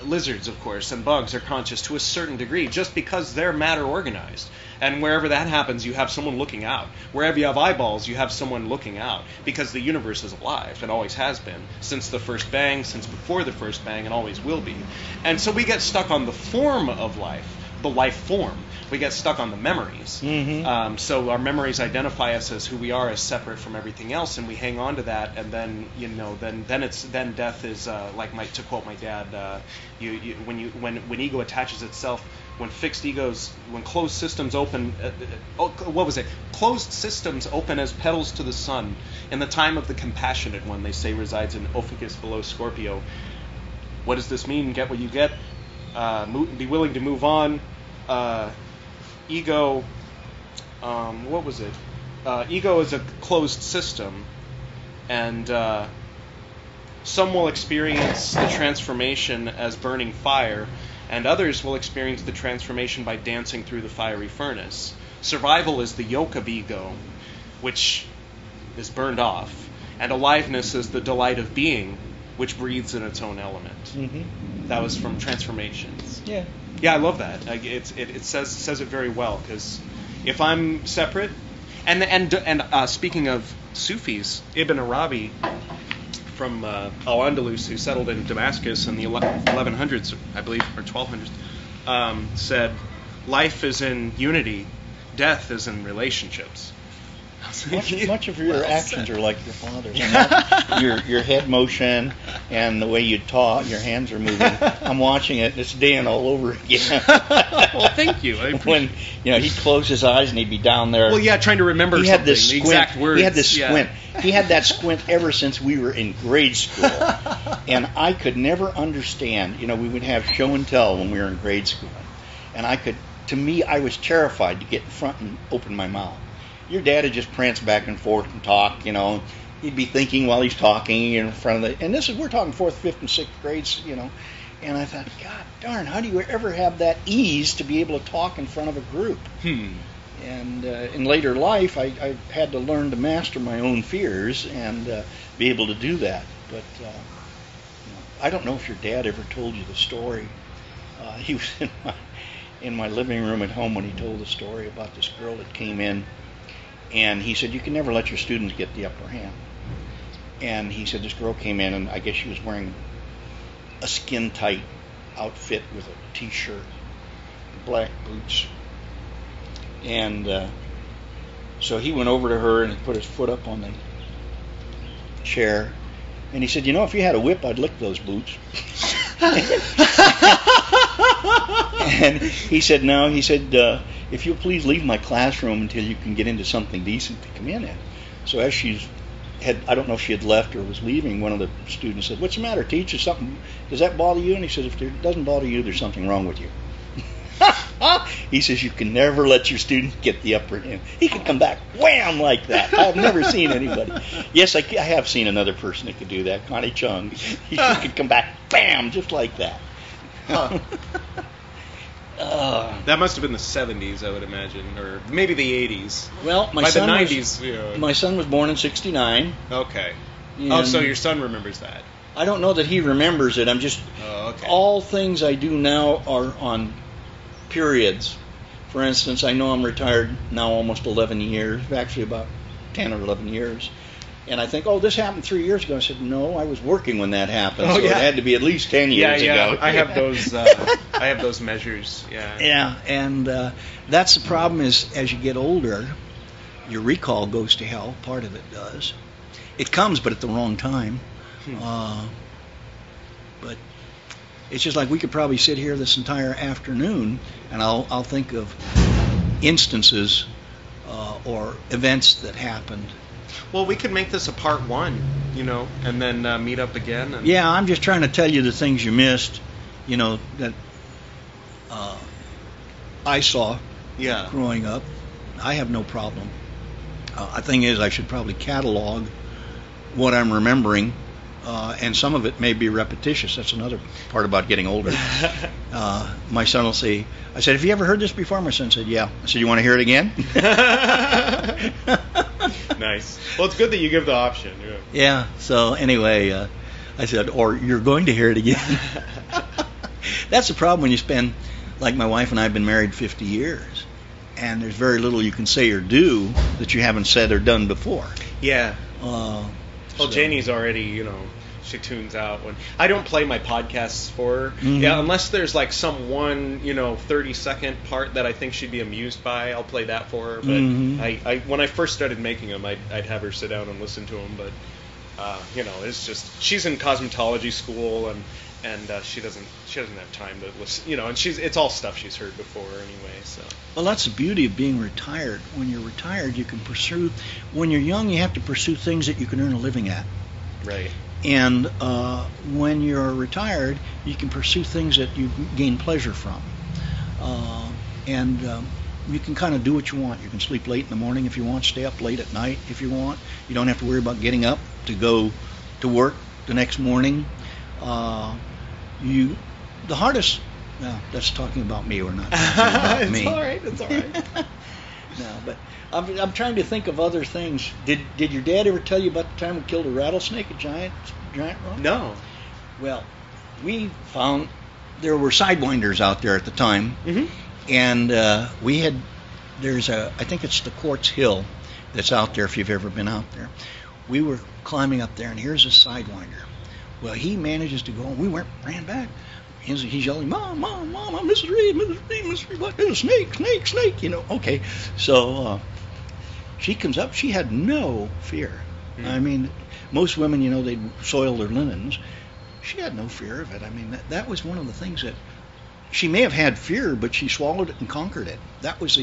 lizards, of course, and bugs are conscious to a certain degree just because they're matter organized. And wherever that happens, you have someone looking out. Wherever you have eyeballs, you have someone looking out, because the universe is alive and always has been since the first bang, since before the first bang, and always will be. And so we get stuck on the form of life, the life form. We get stuck on the memories. So our memories identify us as who we are, as separate from everything else, and we hang on to that. And then, you know, then death is to quote my dad, when ego attaches itself, when closed systems open. Closed systems open as petals to the sun. In the time of the compassionate one, they say, resides in Ophiuchus below Scorpio. What does this mean? Get what you get. Be willing to move on. Ego, ego is a closed system, and some will experience the transformation as burning fire, and others will experience the transformation by dancing through the fiery furnace. Survival is the yoke of ego, which is burned off, and aliveness is the delight of being, which breathes in its own element. Mm-hmm. That was from Transformations. Yeah. Yeah, I love that. It says it very well, because if I'm separate, and speaking of Sufis, Ibn Arabi from Al-Andalus, who settled in Damascus in the 1100s, I believe, or 1200s, said, "Life is in unity, death is in relationships." Much of your actions are like your father's. And your head motion and the way you talk, your hands are moving. I'm watching it. It's Dan all over again. Well, thank you. When he'd close his eyes and he'd be down there. Well, yeah, trying to remember he something, had this the squint. exact words. He had this squint. He had that squint ever since we were in grade school, and I could never understand. We would have show and tell when we were in grade school, and to me, I was terrified to get in front and open my mouth. Your dad would just prance back and forth and talk, He'd be thinking while he's talking in front of and we're talking 4th, 5th, and 6th grades, And I thought, God darn, how do you ever have that ease to be able to talk in front of a group? And in later life, I had to learn to master my own fears and be able to do that. But I don't know if your dad ever told you the story. He was in my living room at home when he told the story about this girl that came in. And he said, you can never let your students get the upper hand. And he said this girl came in, and I guess she was wearing a skin-tight outfit with a T-shirt, black boots. And so he went over to her and he put his foot up on the chair. And he said, if you had a whip, I'd lick those boots. And he said, no. He said, if you'll please leave my classroom until you can get into something decent to come in at. So as I don't know if she had left or was leaving, one of the students said, what's the matter, teacher? Does that bother you? And he said, if it doesn't bother you, there's something wrong with you. He says, you can never let your student get the upper hand. He could come back, wham, like that. I've never seen anybody. Yes, I have seen another person that could do that, Connie Chung. She could come back, bam, just like that. That must have been the 70s, I would imagine, or maybe the 80s. Well, by the 90s. My son was born in 1969. Okay. So your son remembers that. I don't know that he remembers it. I'm just... okay. All things I do now are on periods. For instance, I know I'm retired now almost 11 years, actually about 10 or 11 years. And I think, this happened 3 years ago. I said, no, I was working when that happened, so it had to be at least 10 years ago. I have those. I have those measures. Yeah. Yeah, and that's the problem is as you get older, your recall goes to hell. Part of it does. It comes, but at the wrong time. But it's just like we could probably sit here this entire afternoon, and I'll think of instances or events that happened. Well, we could make this a part 1, and then meet up again. Yeah, I'm just trying to tell you the things you missed, that I saw growing up. I have no problem. The thing is, I should probably catalog what I'm remembering, and some of it may be repetitious. That's another part about getting older. My son will say, I said, have you ever heard this before? My son said, yeah. I said, you want to hear it again? Nice. Well, it's good that you give the option. Yeah. So anyway, I said, or you're going to hear it again. That's the problem when you spend, like my wife and I have been married 50 years, and there's very little you can say or do that you haven't said or done before. Yeah. Janie's already, she tunes out when I don't play my podcasts for her. Mm-hmm. Yeah, unless there's like some one 30-second part that I think she'd be amused by, I'll play that for her. But I when I first started making them, I'd have her sit down and listen to them. But it's just she's in cosmetology school and she doesn't have time to listen. And it's all stuff she's heard before anyway. So well, that's the beauty of being retired. When you're retired, you can pursue. When you're young, you have to pursue things that you can earn a living at. Right. And when you're retired, you can pursue things that you gain pleasure from. And you can kind of do what you want. You can sleep late in the morning if you want, stay up late at night if you want. You don't have to worry about getting up to go to work the next morning. The hardest Well, that's talking about me. We're not talking about It's me. all right. It's all right. No, but I'm trying to think of other things. Did your dad ever tell you about the time we killed a rattlesnake, a giant rock? No. Well, we found there were sidewinders out there at the time, Mm-hmm. and I think it's the Quartz Hill that's out there if you've ever been out there. We were climbing up there, and here's a sidewinder. Well, he manages to go, and we ran back. He's yelling, Mom, Mom, Mom, I'm Mrs. Reed, Mrs. Reed, what? There's a snake, you know. Okay, so she comes up. She had no fear. Mm. I mean, most women, you know, they'd soil their linens. She had no fear of it. I mean, that was one of the things that she may have had fear, but she swallowed it and conquered it. That was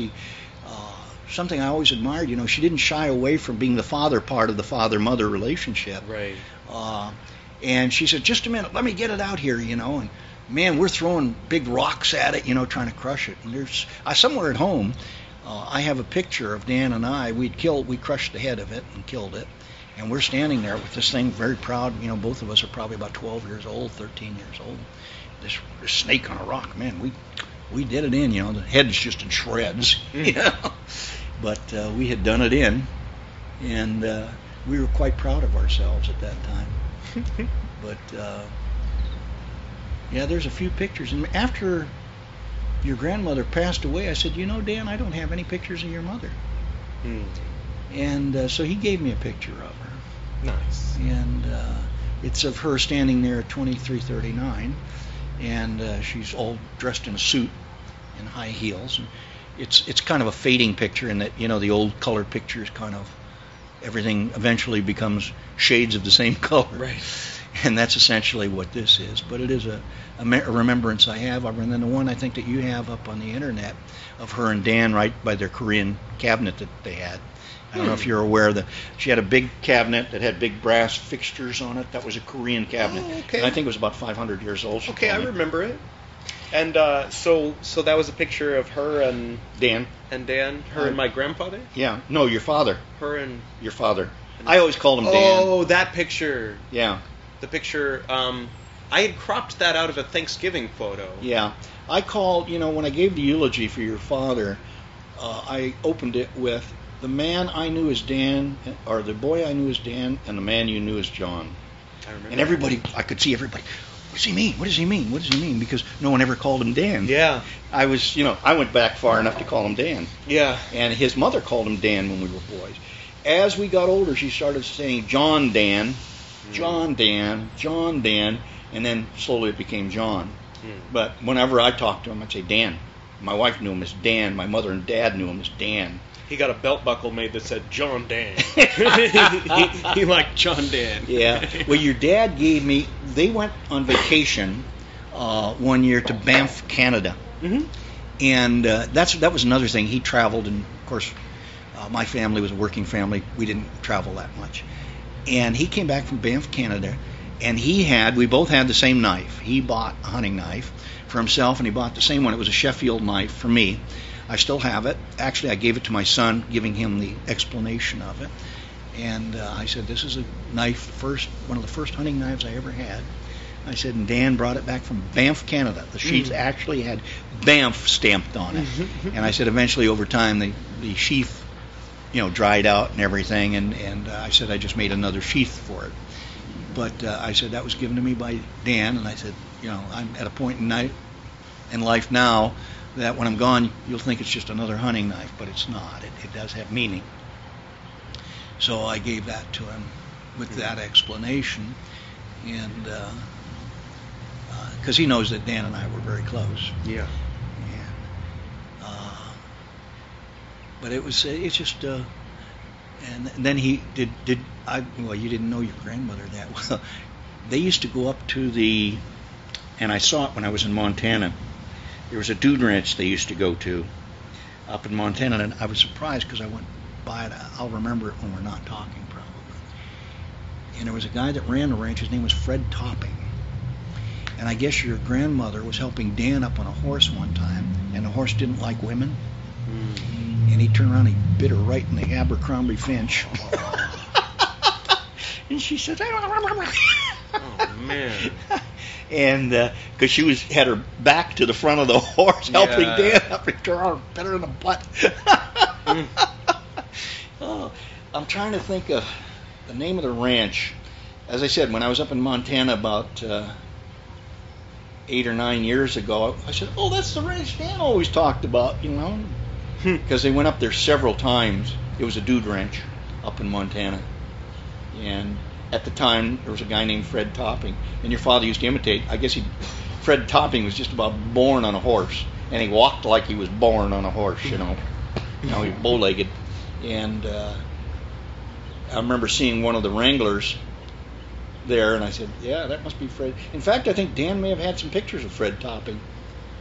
something I always admired. You know, she didn't shy away from being the father part of the father-mother relationship. Right. And she said, just a minute, let me get it out here, you know. And, man, we're throwing big rocks at it, you know, trying to crush it. And there's somewhere at home, I have a picture of Dan and I. We crushed the head of it and killed it. And we're standing there with this thing, very proud. You know, both of us are probably about 12 years old, 13 years old. This snake on a rock, man, we did it in, you know. The head's just in shreds, you know. But we had done it in, and we were quite proud of ourselves at that time. But, yeah, there's a few pictures. And after your grandmother passed away, I said, you know, Dan, I don't have any pictures of your mother. Mm. And so he gave me a picture of her. Nice. And it's of her standing there at 2339, and she's all dressed in a suit and high heels. And it's kind of a fading picture in that, you know, the old color pictures kind of, everything eventually becomes shades of the same color. Right. And that's essentially what this is. But it is a remembrance I have. And then the one I think that you have up on the internet of her and Dan right by their Korean cabinet that they had. I don't know if you're aware that she had a big cabinet that had big brass fixtures on it. That was a Korean cabinet. Oh, okay. And I think it was about 500 years old. Okay, I remember it. And so that was a picture of her and Dan. Her and my grandfather? Yeah. No, your father. Her and... Your father. I always called him Dan. Oh, that picture. Yeah. The picture, I had cropped that out of a Thanksgiving photo. Yeah. I called, you know, when I gave the eulogy for your father, I opened it with, the man I knew as Dan, or the boy I knew as Dan, and the man you knew as John. I remember. And everybody, I could see everybody, what does he mean? What does he mean? What does he mean? Because no one ever called him Dan. Yeah. I was, you know, I went back far enough to call him Dan. Yeah. And his mother called him Dan when we were boys. As we got older, she started saying John Dan, John Dan, John Dan, and then slowly it became John. But whenever I talked to him, I'd say Dan. My wife knew him as Dan. My mother and dad knew him as Dan. He got a belt buckle made that said John Dan. he liked John Dan. Yeah. Well, your dad gave me, they went on vacation one year to Banff, Canada. Mm-hmm. And that was another thing. He traveled, and of course, my family was a working family. We didn't travel that much. And he came back from Banff, Canada, and we both had the same knife. He bought a hunting knife for himself, and he bought the same one. It was a Sheffield knife for me. I still have it. Actually, I gave it to my son, giving him the explanation of it. And I said, this is a knife, one of the first hunting knives I ever had. I said, and Dan brought it back from Banff, Canada. The sheath actually had Banff stamped on it. And I said, eventually, over time, the sheath, you know, dried out and everything. And I said, I just made another sheath for it. But I said, that was given to me by Dan. And I said, you know, I'm at a point in life now that when I'm gone, you'll think it's just another hunting knife, but it's not. It does have meaning. So I gave that to him with that explanation, and because he knows that Dan and I were very close. Yeah. And, but it's just, and then he did. Well, you didn't know your grandmother that well. They used to go up to and I saw it when I was in Montana. There was a dude ranch they used to go to up in Montana, and I was surprised because I went by it. I'll remember it when we're not talking, probably. And there was a guy that ran the ranch. His name was Fred Topping. And I guess your grandmother was helping Dan up on a horse one time, and the horse didn't like women. And he turned around and he bit her right in the Abercrombie Finch. And she said, Oh, man. And because she had her back to the front of the horse, helping Dan up and her better in the butt. Oh, I'm trying to think of the name of the ranch. As I said, when I was up in Montana about 8 or 9 years ago, I said, "Oh, that's the ranch Dan always talked about," you know, because they went up there several times. It was a dude ranch up in Montana, and at the time there was a guy named Fred Topping, and your father used to imitate. I guess Fred Topping was just about born on a horse, and he walked like he was born on a horse, you know. You know, he was bow-legged, and I remember seeing one of the Wranglers there, and I said, "Yeah, that must be Fred." In fact, I think Dan may have had some pictures of Fred Topping.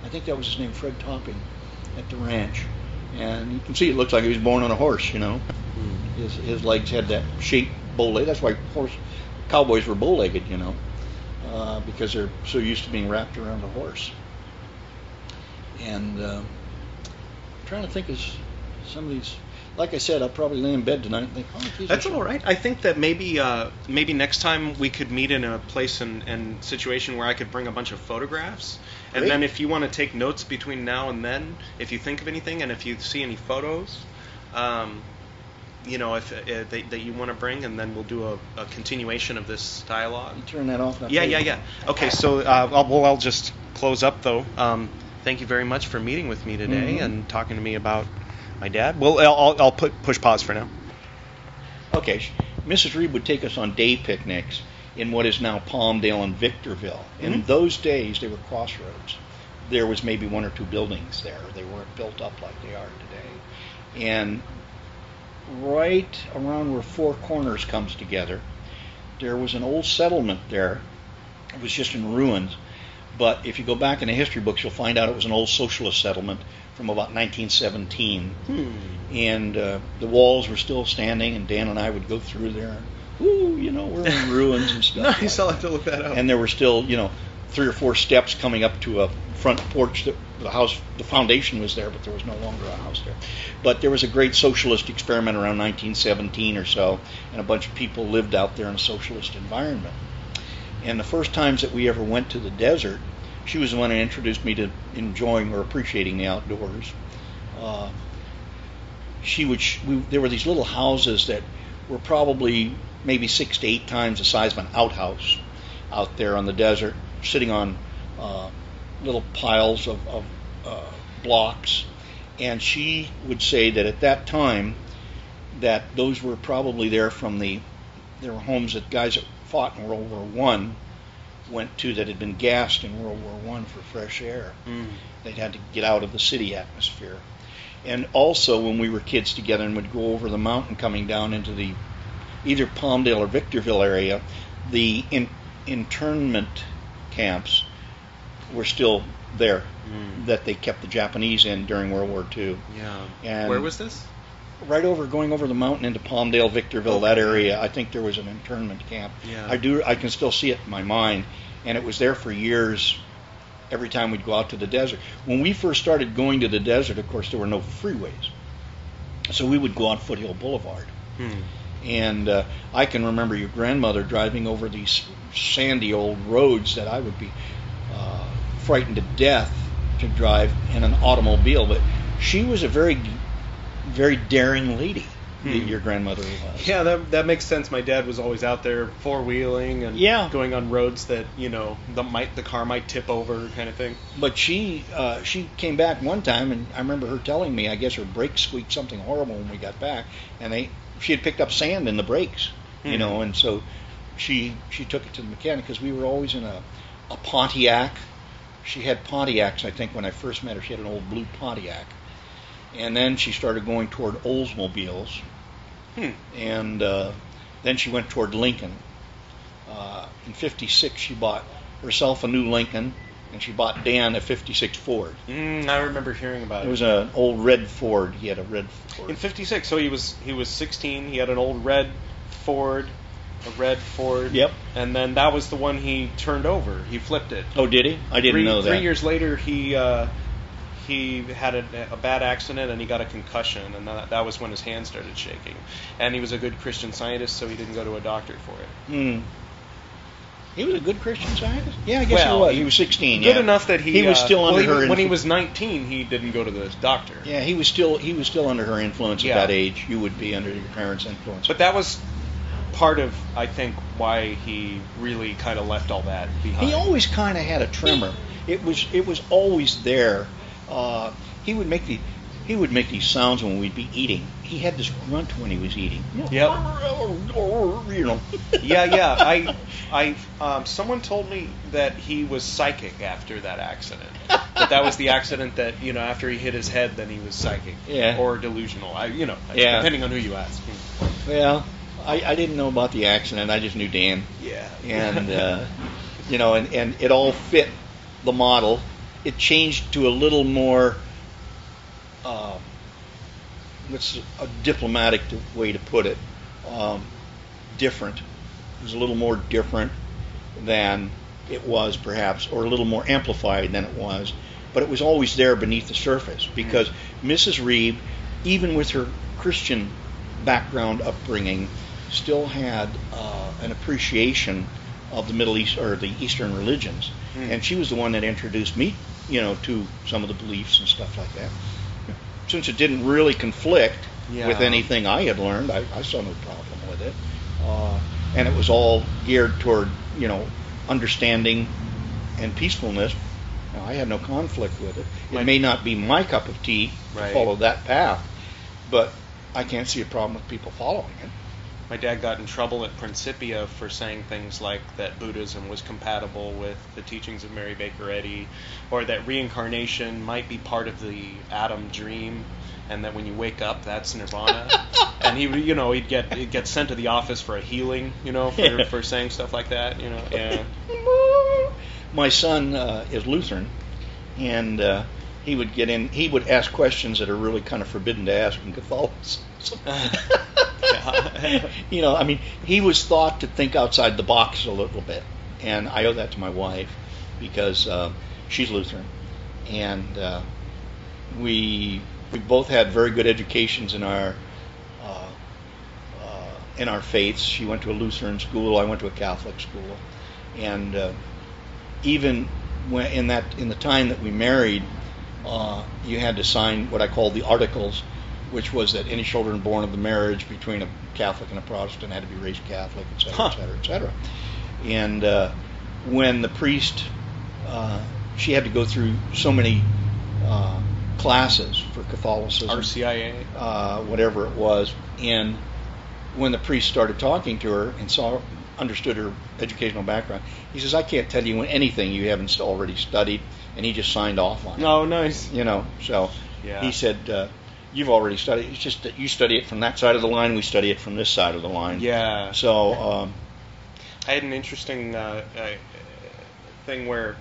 I think that was his name, Fred Topping, at the ranch. And you can see it looks like he was born on a horse, you know. His legs had that shape, bow-legged. That's why cowboys were bow-legged, you know, because they're so used to being wrapped around a horse. And I'm trying to think of some of these. Like I said, I'll probably lay in bed tonight and think, "Oh, geez, that's all right." I think that maybe next time we could meet in a place and situation where I could bring a bunch of photographs, and Great. then if you want to take notes between now and then, if you think of anything and if you see any photos, you know, if that you want to bring, and then we'll do a continuation of this dialogue. You turn that off. Yeah. Okay, so I'll just close up though. Thank you very much for meeting with me today and talking to me about my dad. Well, I'll push pause for now. Okay, Mrs. Reed would take us on day picnics in what is now Palmdale and Victorville. In those days, they were crossroads. There was maybe one or two buildings there. They weren't built up like they are today. And right around where Four Corners comes together, there was an old settlement there. It was just in ruins. But if you go back in the history books, you'll find out it was an old socialist settlement from about 1917. And the walls were still standing, and Dan and I would go through there. Ooh, you know, we're in ruins and stuff. Nice, I'll have to look that up. And there were still, you know, 3 or 4 steps coming up to a front porch. That the house, the foundation was there, but there was no longer a house there. But there was a great socialist experiment around 1917 or so, and a bunch of people lived out there in a socialist environment. And the first times that we ever went to the desert, she was the one who introduced me to enjoying or appreciating the outdoors. There were these little houses that were probably maybe 6 to 8 times the size of an outhouse out there on the desert, sitting on little piles of blocks. And she would say that at that time, that those were probably there were homes that guys that fought in World War I went to, that had been gassed in World War I for fresh air. They'd had to get out of the city atmosphere. And also, when we were kids together and would go over the mountain coming down into the either Palmdale or Victorville area, the internment camps were still there that they kept the Japanese in during World War II. Yeah. And where was this? Right going over the mountain into Palmdale, Victorville, that area. I think there was an internment camp. Yeah. I can still see it in my mind, and it was there for years. Every time we'd go out to the desert. When we first started going to the desert, of course, there were no freeways, so we would go on Foothill Boulevard. And I can remember your grandmother driving over these sandy old roads that I would be frightened to death to drive in an automobile. But she was a very, very daring lady, your grandmother was. Yeah, that makes sense. My dad was always out there four-wheeling and going on roads that, you know, the car might tip over kind of thing. But she came back one time, and I remember her telling me, I guess her brakes squeaked something horrible when we got back, and she had picked up sand in the brakes, you know, and so she took it to the mechanic, because we were always in a Pontiac. She had Pontiacs, I think, when I first met her. She had an old blue Pontiac. And then she started going toward Oldsmobiles. And then she went toward Lincoln. In 56, she bought herself a new Lincoln, and she bought Dan a 56 Ford. I remember hearing about it. It was an old red Ford. He had a red Ford. In 56, so he was 16. He had an old red Ford, a red Ford. Yep. And then that was the one he turned over. He flipped it. Oh, did he? I didn't know that. 3 years later, he had a bad accident and he got a concussion, and that was when his hand started shaking. And he was a good Christian Scientist, so he didn't go to a doctor for it. He was a good Christian Scientist? Yeah, I guess Well, he was. He was 16, Good yeah. enough that He was still under her when he influ- was 19, he didn't go to the doctor. Yeah, he was still under her influence Yeah. at that age. You would be under your parents' influence. But that was part of, I think, why he really kind of left all that behind. He always kind of had a tremor. It was always there. He would make these sounds when we'd be eating. He had this grunt when he was eating. Yep. You know. Yeah. Someone told me that he was psychic after that accident. That was the accident that, after he hit his head, then he was psychic. Yeah. Or delusional. Yeah. Depending on who you ask. Well, I didn't know about the accident. I just knew Dan. Yeah. And and it all fit the model. It changed to a little more. What's a diplomatic way to put it? Different. It was a little more different than it was, perhaps, or a little more amplified than it was. But it was always there beneath the surface, because Mrs. Reeb, even with her Christian background upbringing, still had an appreciation of the Middle East or the Eastern religions, and she was the one that introduced me, to some of the beliefs and stuff like that. Since it didn't really conflict with anything I had learned, I saw no problem with it, and it was all geared toward understanding and peacefulness. I had no conflict with it. It may not be my cup of tea to follow that path, but I can't see a problem with people following it. My dad got in trouble at Principia for saying things like that Buddhism was compatible with the teachings of Mary Baker Eddy, or that reincarnation might be part of the Adam dream, and that when you wake up, that's nirvana. And he'd get sent to the office for a healing, for saying stuff like that, Yeah. My son is Lutheran, and he would ask questions that are really kind of forbidden to ask in Catholicism. He was thought to think outside the box a little bit, and I owe that to my wife, because she's Lutheran, and we both had very good educations in our faiths. She went to a Lutheran school, I went to a Catholic school, and even when in the time that we married, you had to sign what I call the Articles, which was that any children born of the marriage between a Catholic and a Protestant had to be raised Catholic, et cetera, et cetera, et cetera. And when the priest, she had to go through so many classes for Catholicism, RCIA, whatever it was, and when the priest started talking to her and understood her educational background, he says, "I can't tell you anything you haven't already studied," and he just signed off on it. Oh, nice. So he said, "You've already studied. It's just that you study it from that side of the line. We study it from this side of the line." Yeah. So I had an interesting thing where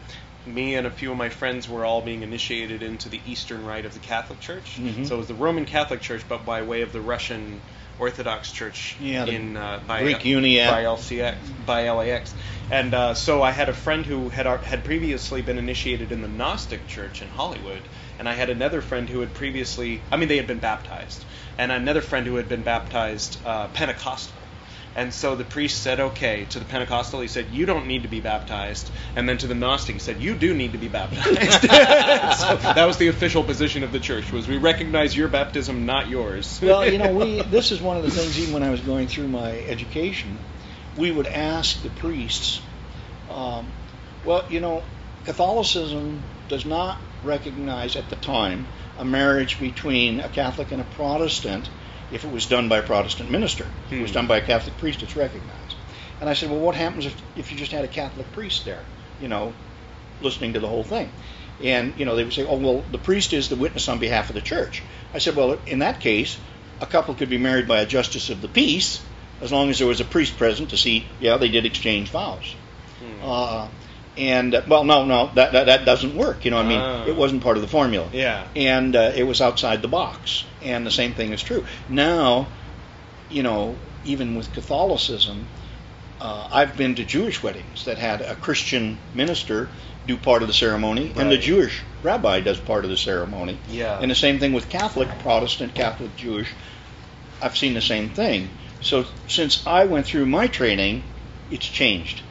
me and a few of my friends were all being initiated into the Eastern Rite of the Catholic Church. Mm-hmm. So it was the Roman Catholic Church, but by way of the Russian Orthodox Church by Greek Uniat. by LAX. And so I had a friend who had previously been initiated in the Gnostic Church in Hollywood, and I had another friend who had previously, they had been baptized, and another friend who had been baptized Pentecostal. And so the priest said, okay, to the Pentecostal, he said, you don't need to be baptized. And then to the Gnostic, he said, you do need to be baptized. So that was the official position of the church, was we recognize your baptism, not yours. Well, this is one of the things, even when I was going through my education, we would ask the priests, Catholicism does not recognize at the time a marriage between a Catholic and a Protestant if it was done by a Protestant minister. If it was done by a Catholic priest, it's recognized. And I said, well, what happens if you just had a Catholic priest there, listening to the whole thing? And, they would say, oh, well, the priest is the witness on behalf of the church. I said, well, in that case, a couple could be married by a justice of the peace as long as there was a priest present to see, they did exchange vows. No, that doesn't work. It wasn't part of the formula. Yeah. And it was outside the box. And the same thing is true. Now, even with Catholicism, I've been to Jewish weddings that had a Christian minister do part of the ceremony, and the Jewish rabbi does part of the ceremony. Yeah. And the same thing with Catholic, Protestant, Catholic, Jewish. I've seen the same thing. So since I went through my training it's changed.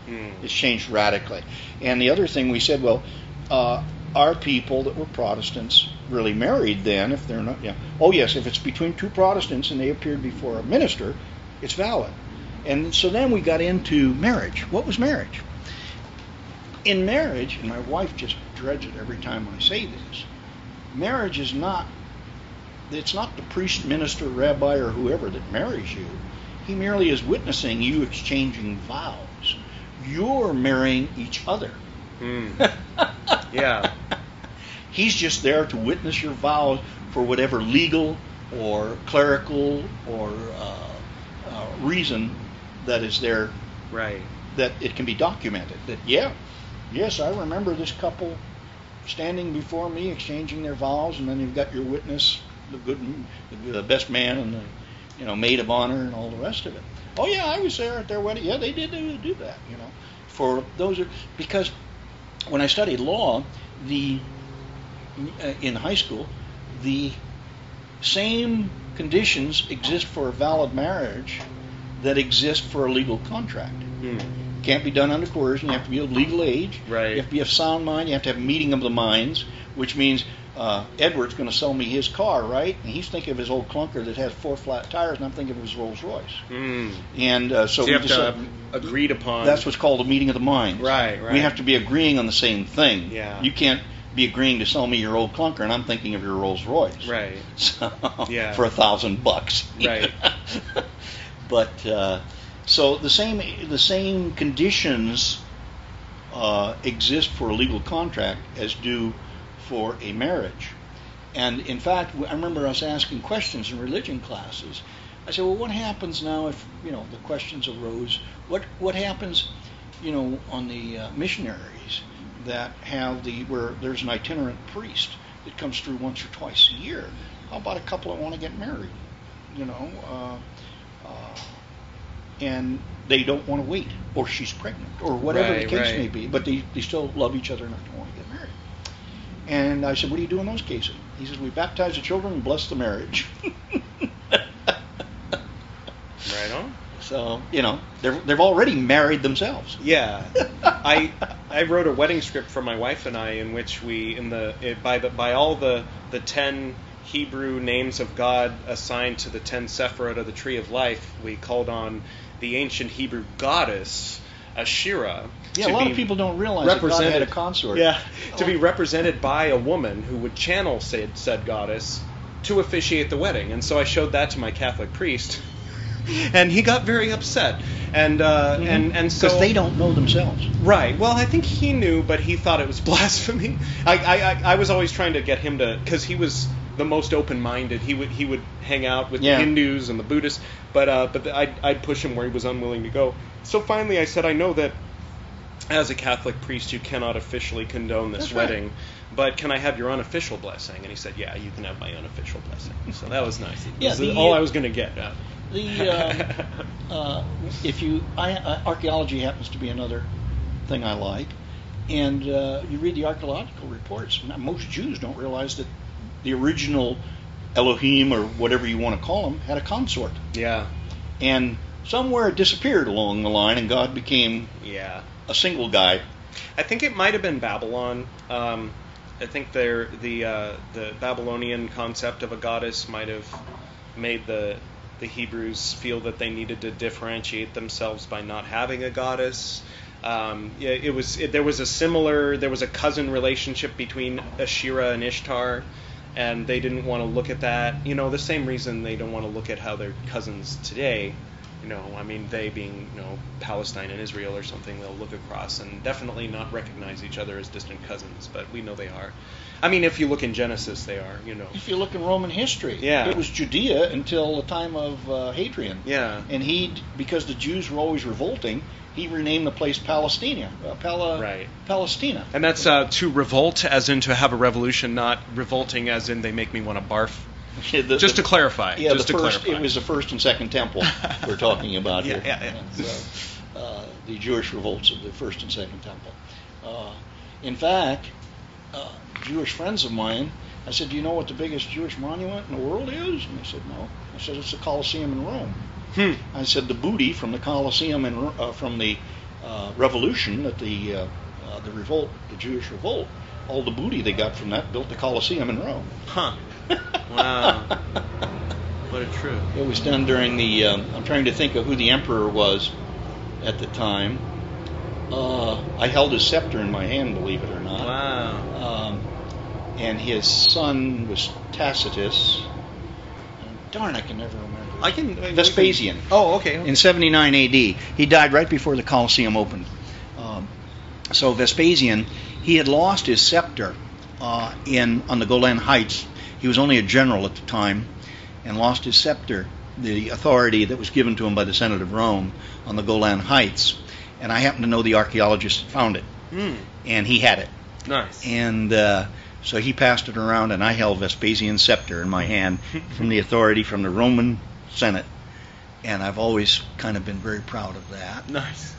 It's changed radically. And the other thing we said, well, are people that were Protestants really married then? If they're not, yeah. Oh yes, if it's between two Protestants and they appeared before a minister, it's valid. And so then we got into marriage. What was marriage? In marriage, and my wife just dreads it every time I say this, marriage is not, it's not the priest, minister, rabbi, or whoever that marries you. He merely is witnessing you exchanging vows. You're marrying each other. Yeah. He's just there to witness your vows for whatever legal or clerical or reason that is there. Right. That it can be documented. That, yes, I remember this couple standing before me exchanging their vows, and then you've got your witness, the best man, and the maid of honor, and all the rest of it. Oh yeah, I was there at their wedding. Yeah, they did do that. For those because when I studied law, in high school, the same conditions exist for a valid marriage that exist for a legal contract. Can't be done under coercion. You have to be of legal age. Right. You have to be of sound mind. You have to have a meeting of the minds, which means Edward's going to sell me his car, right? And he's thinking of his old clunker that has 4 flat tires, and I'm thinking of his Rolls Royce. And so you have to agreed upon. That's what's called a meeting of the minds. Right. We have to be agreeing on the same thing. Yeah. You can't be agreeing to sell me your old clunker, and I'm thinking of your Rolls Royce. Right. So, yeah. For $1,000. Right. But so the same conditions exist for a legal contract as do for a marriage. And in fact, I remember us asking questions in religion classes. I said, well, what happens now if the questions arose? What happens on the missionaries that have where there's an itinerant priest that comes through once or twice a year? How about a couple that want to get married? And they don't want to wait, or she's pregnant, or whatever the case may be, but they still love each other enough to want to get married. And I said, what do you do in those cases? He says, we baptize the children and bless the marriage. Right on. So, they've already married themselves. Yeah. I wrote a wedding script for my wife and I in which we, by all the 10 Hebrew names of God assigned to the 10 Sephirot of the Tree of Life, we called on the ancient Hebrew goddess Asherah. Yeah, a lot of people don't realize that God had a consort. Yeah, to be represented by a woman who would channel said goddess to officiate the wedding. And so I showed that to my Catholic priest, and he got very upset. And and so because they don't know themselves. Right. Well, I think he knew, but he thought it was blasphemy. I was always trying to get him to, because he was the most open-minded. He would hang out with the Hindus and the Buddhists, but I'd push him where he was unwilling to go. So finally, I said, I know that as a Catholic priest, you cannot officially condone this wedding, but can I have your unofficial blessing? And he said, yeah, you can have my unofficial blessing. So that was nice. This is all I was going to get. Archaeology happens to be another thing I like, and you read the archaeological reports. Most Jews don't realize that the original Elohim, or whatever you want to call him, had a consort. Yeah. And somewhere it disappeared along the line, and God became a single guy. I think it might have been Babylon. I think the Babylonian concept of a goddess might have made the Hebrews feel that they needed to differentiate themselves by not having a goddess. There was a cousin relationship between Asherah and Ishtar, and they didn't want to look at that. The same reason they don't want to look at how they're cousins today. They being, Palestine and Israel or something, they'll look across and definitely not recognize each other as distant cousins, but we know they are. If you look in Genesis, they are, If you look in Roman history, it was Judea until the time of Hadrian. Yeah. And because the Jews were always revolting, he renamed the place Palestina. Palestina. And that's to revolt as in to have a revolution, not revolting as in they make me want to barf. Just to clarify. Yeah, it was the first and second temple we're talking about here. The Jewish revolts of the first and second temple. In fact, Jewish friends of mine, I said, do you know what the biggest Jewish monument in the world is? And they said, no. I said, it's the Colosseum in Rome. I said, the booty from the Colosseum and from the revolution, at the revolt, the Jewish revolt, all the booty they got from that built the Colosseum in Rome. Huh. Wow. What a trip. It was done during the, I'm trying to think of who the emperor was at the time. I held his scepter in my hand, believe it or not. Wow. And his son was Tacitus. Darn, I can never remember. Vespasian. Oh, okay. In 79 A.D. He died right before the Colosseum opened. So Vespasian, he had lost his scepter on the Golan Heights. He was only a general at the time, and lost his scepter, the authority that was given to him by the Senate of Rome, on the Golan Heights. And I happen to know the archaeologist that found it, and he had it. Nice. And so he passed it around, and I held Vespasian's scepter in my hand from the authority from the Roman Senate. And I've always kind of been very proud of that. Nice.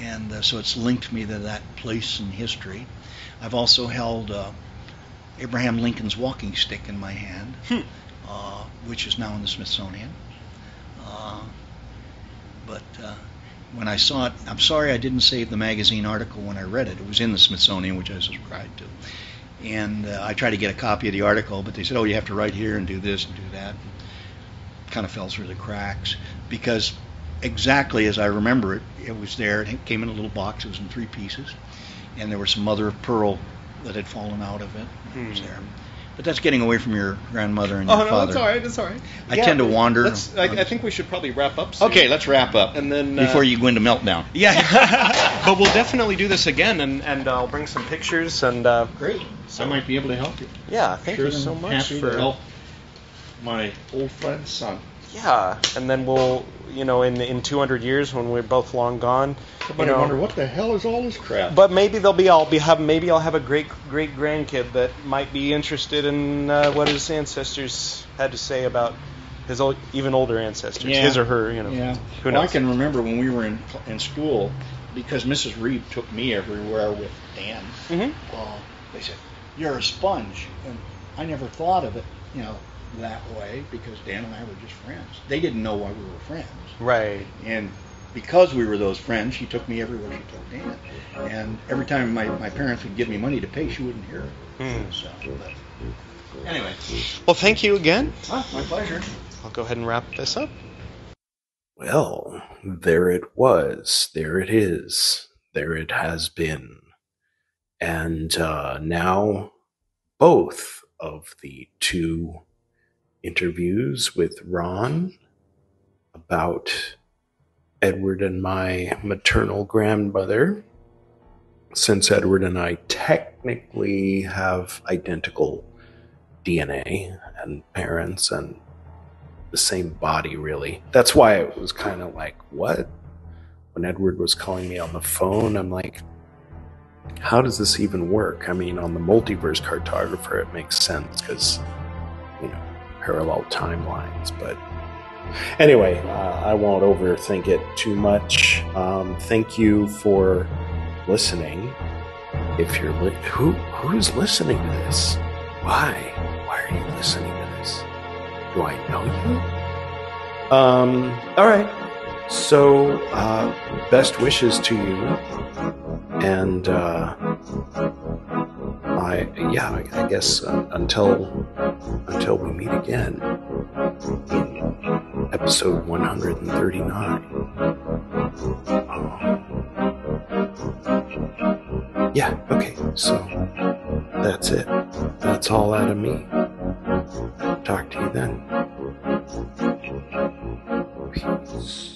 And so it's linked me to that place in history. I've also held Abraham Lincoln's walking stick in my hand, which is now in the Smithsonian. But when I saw it, I'm sorry I didn't save the magazine article when I read it. It was in the Smithsonian, which I subscribed to. And I tried to get a copy of the article, but they said, oh, you have to write here and do this and do that. It kind of fell through the cracks, because exactly as I remember it, it was there. It came in a little box. It was in 3 pieces. And there was some mother of pearl that had fallen out of it. It was there. But that's getting away from your grandmother and your father. Oh, no, it's all right. It's all right. I tend to wander. I think we should probably wrap up soon. Okay, let's wrap up. And then before you go into meltdown. Yeah. But we'll definitely do this again, and I'll bring some pictures. And great. So I might be able to help you. Yeah, thank you so much happy for to help my old friend's son. Yeah, and then we'll, in 200 years when we're both long gone, Somebody wonder what the hell is all this crap. But maybe I'll have a great grandkid that might be interested in what his ancestors had to say about his even older ancestors, his or her, Yeah. Who knows? I can remember when we were in school, because Mrs. Reed took me everywhere with Dan. They said, "You're a sponge," and I never thought of it, that way, because Dan and I were just friends. They didn't know why we were friends. Right. And because we were those friends, she took me everywhere she took Dan. And every time my parents would give me money to pay, she wouldn't hear it. So, but anyway. Well, thank you again. My pleasure. I'll go ahead and wrap this up. Well, there it was. There it is. There it has been. And now both of the 2 interviews with Ron about Edward and my maternal grandmother, since Edward and I technically have identical DNA and parents and the same body, really. That's why it was kind of like, what? When Edward was calling me on the phone, I'm like, how does this even work? I mean, on the multiverse cartographer, it makes sense because, parallel timelines. But anyway, I won't overthink it too much. Thank you for listening. If you're who's listening to this? Why are you listening to this? Do I know you? All right. So, best wishes to you, and I guess until we meet again in episode 139. Okay, so that's it. That's all out of me. Talk to you then. Peace.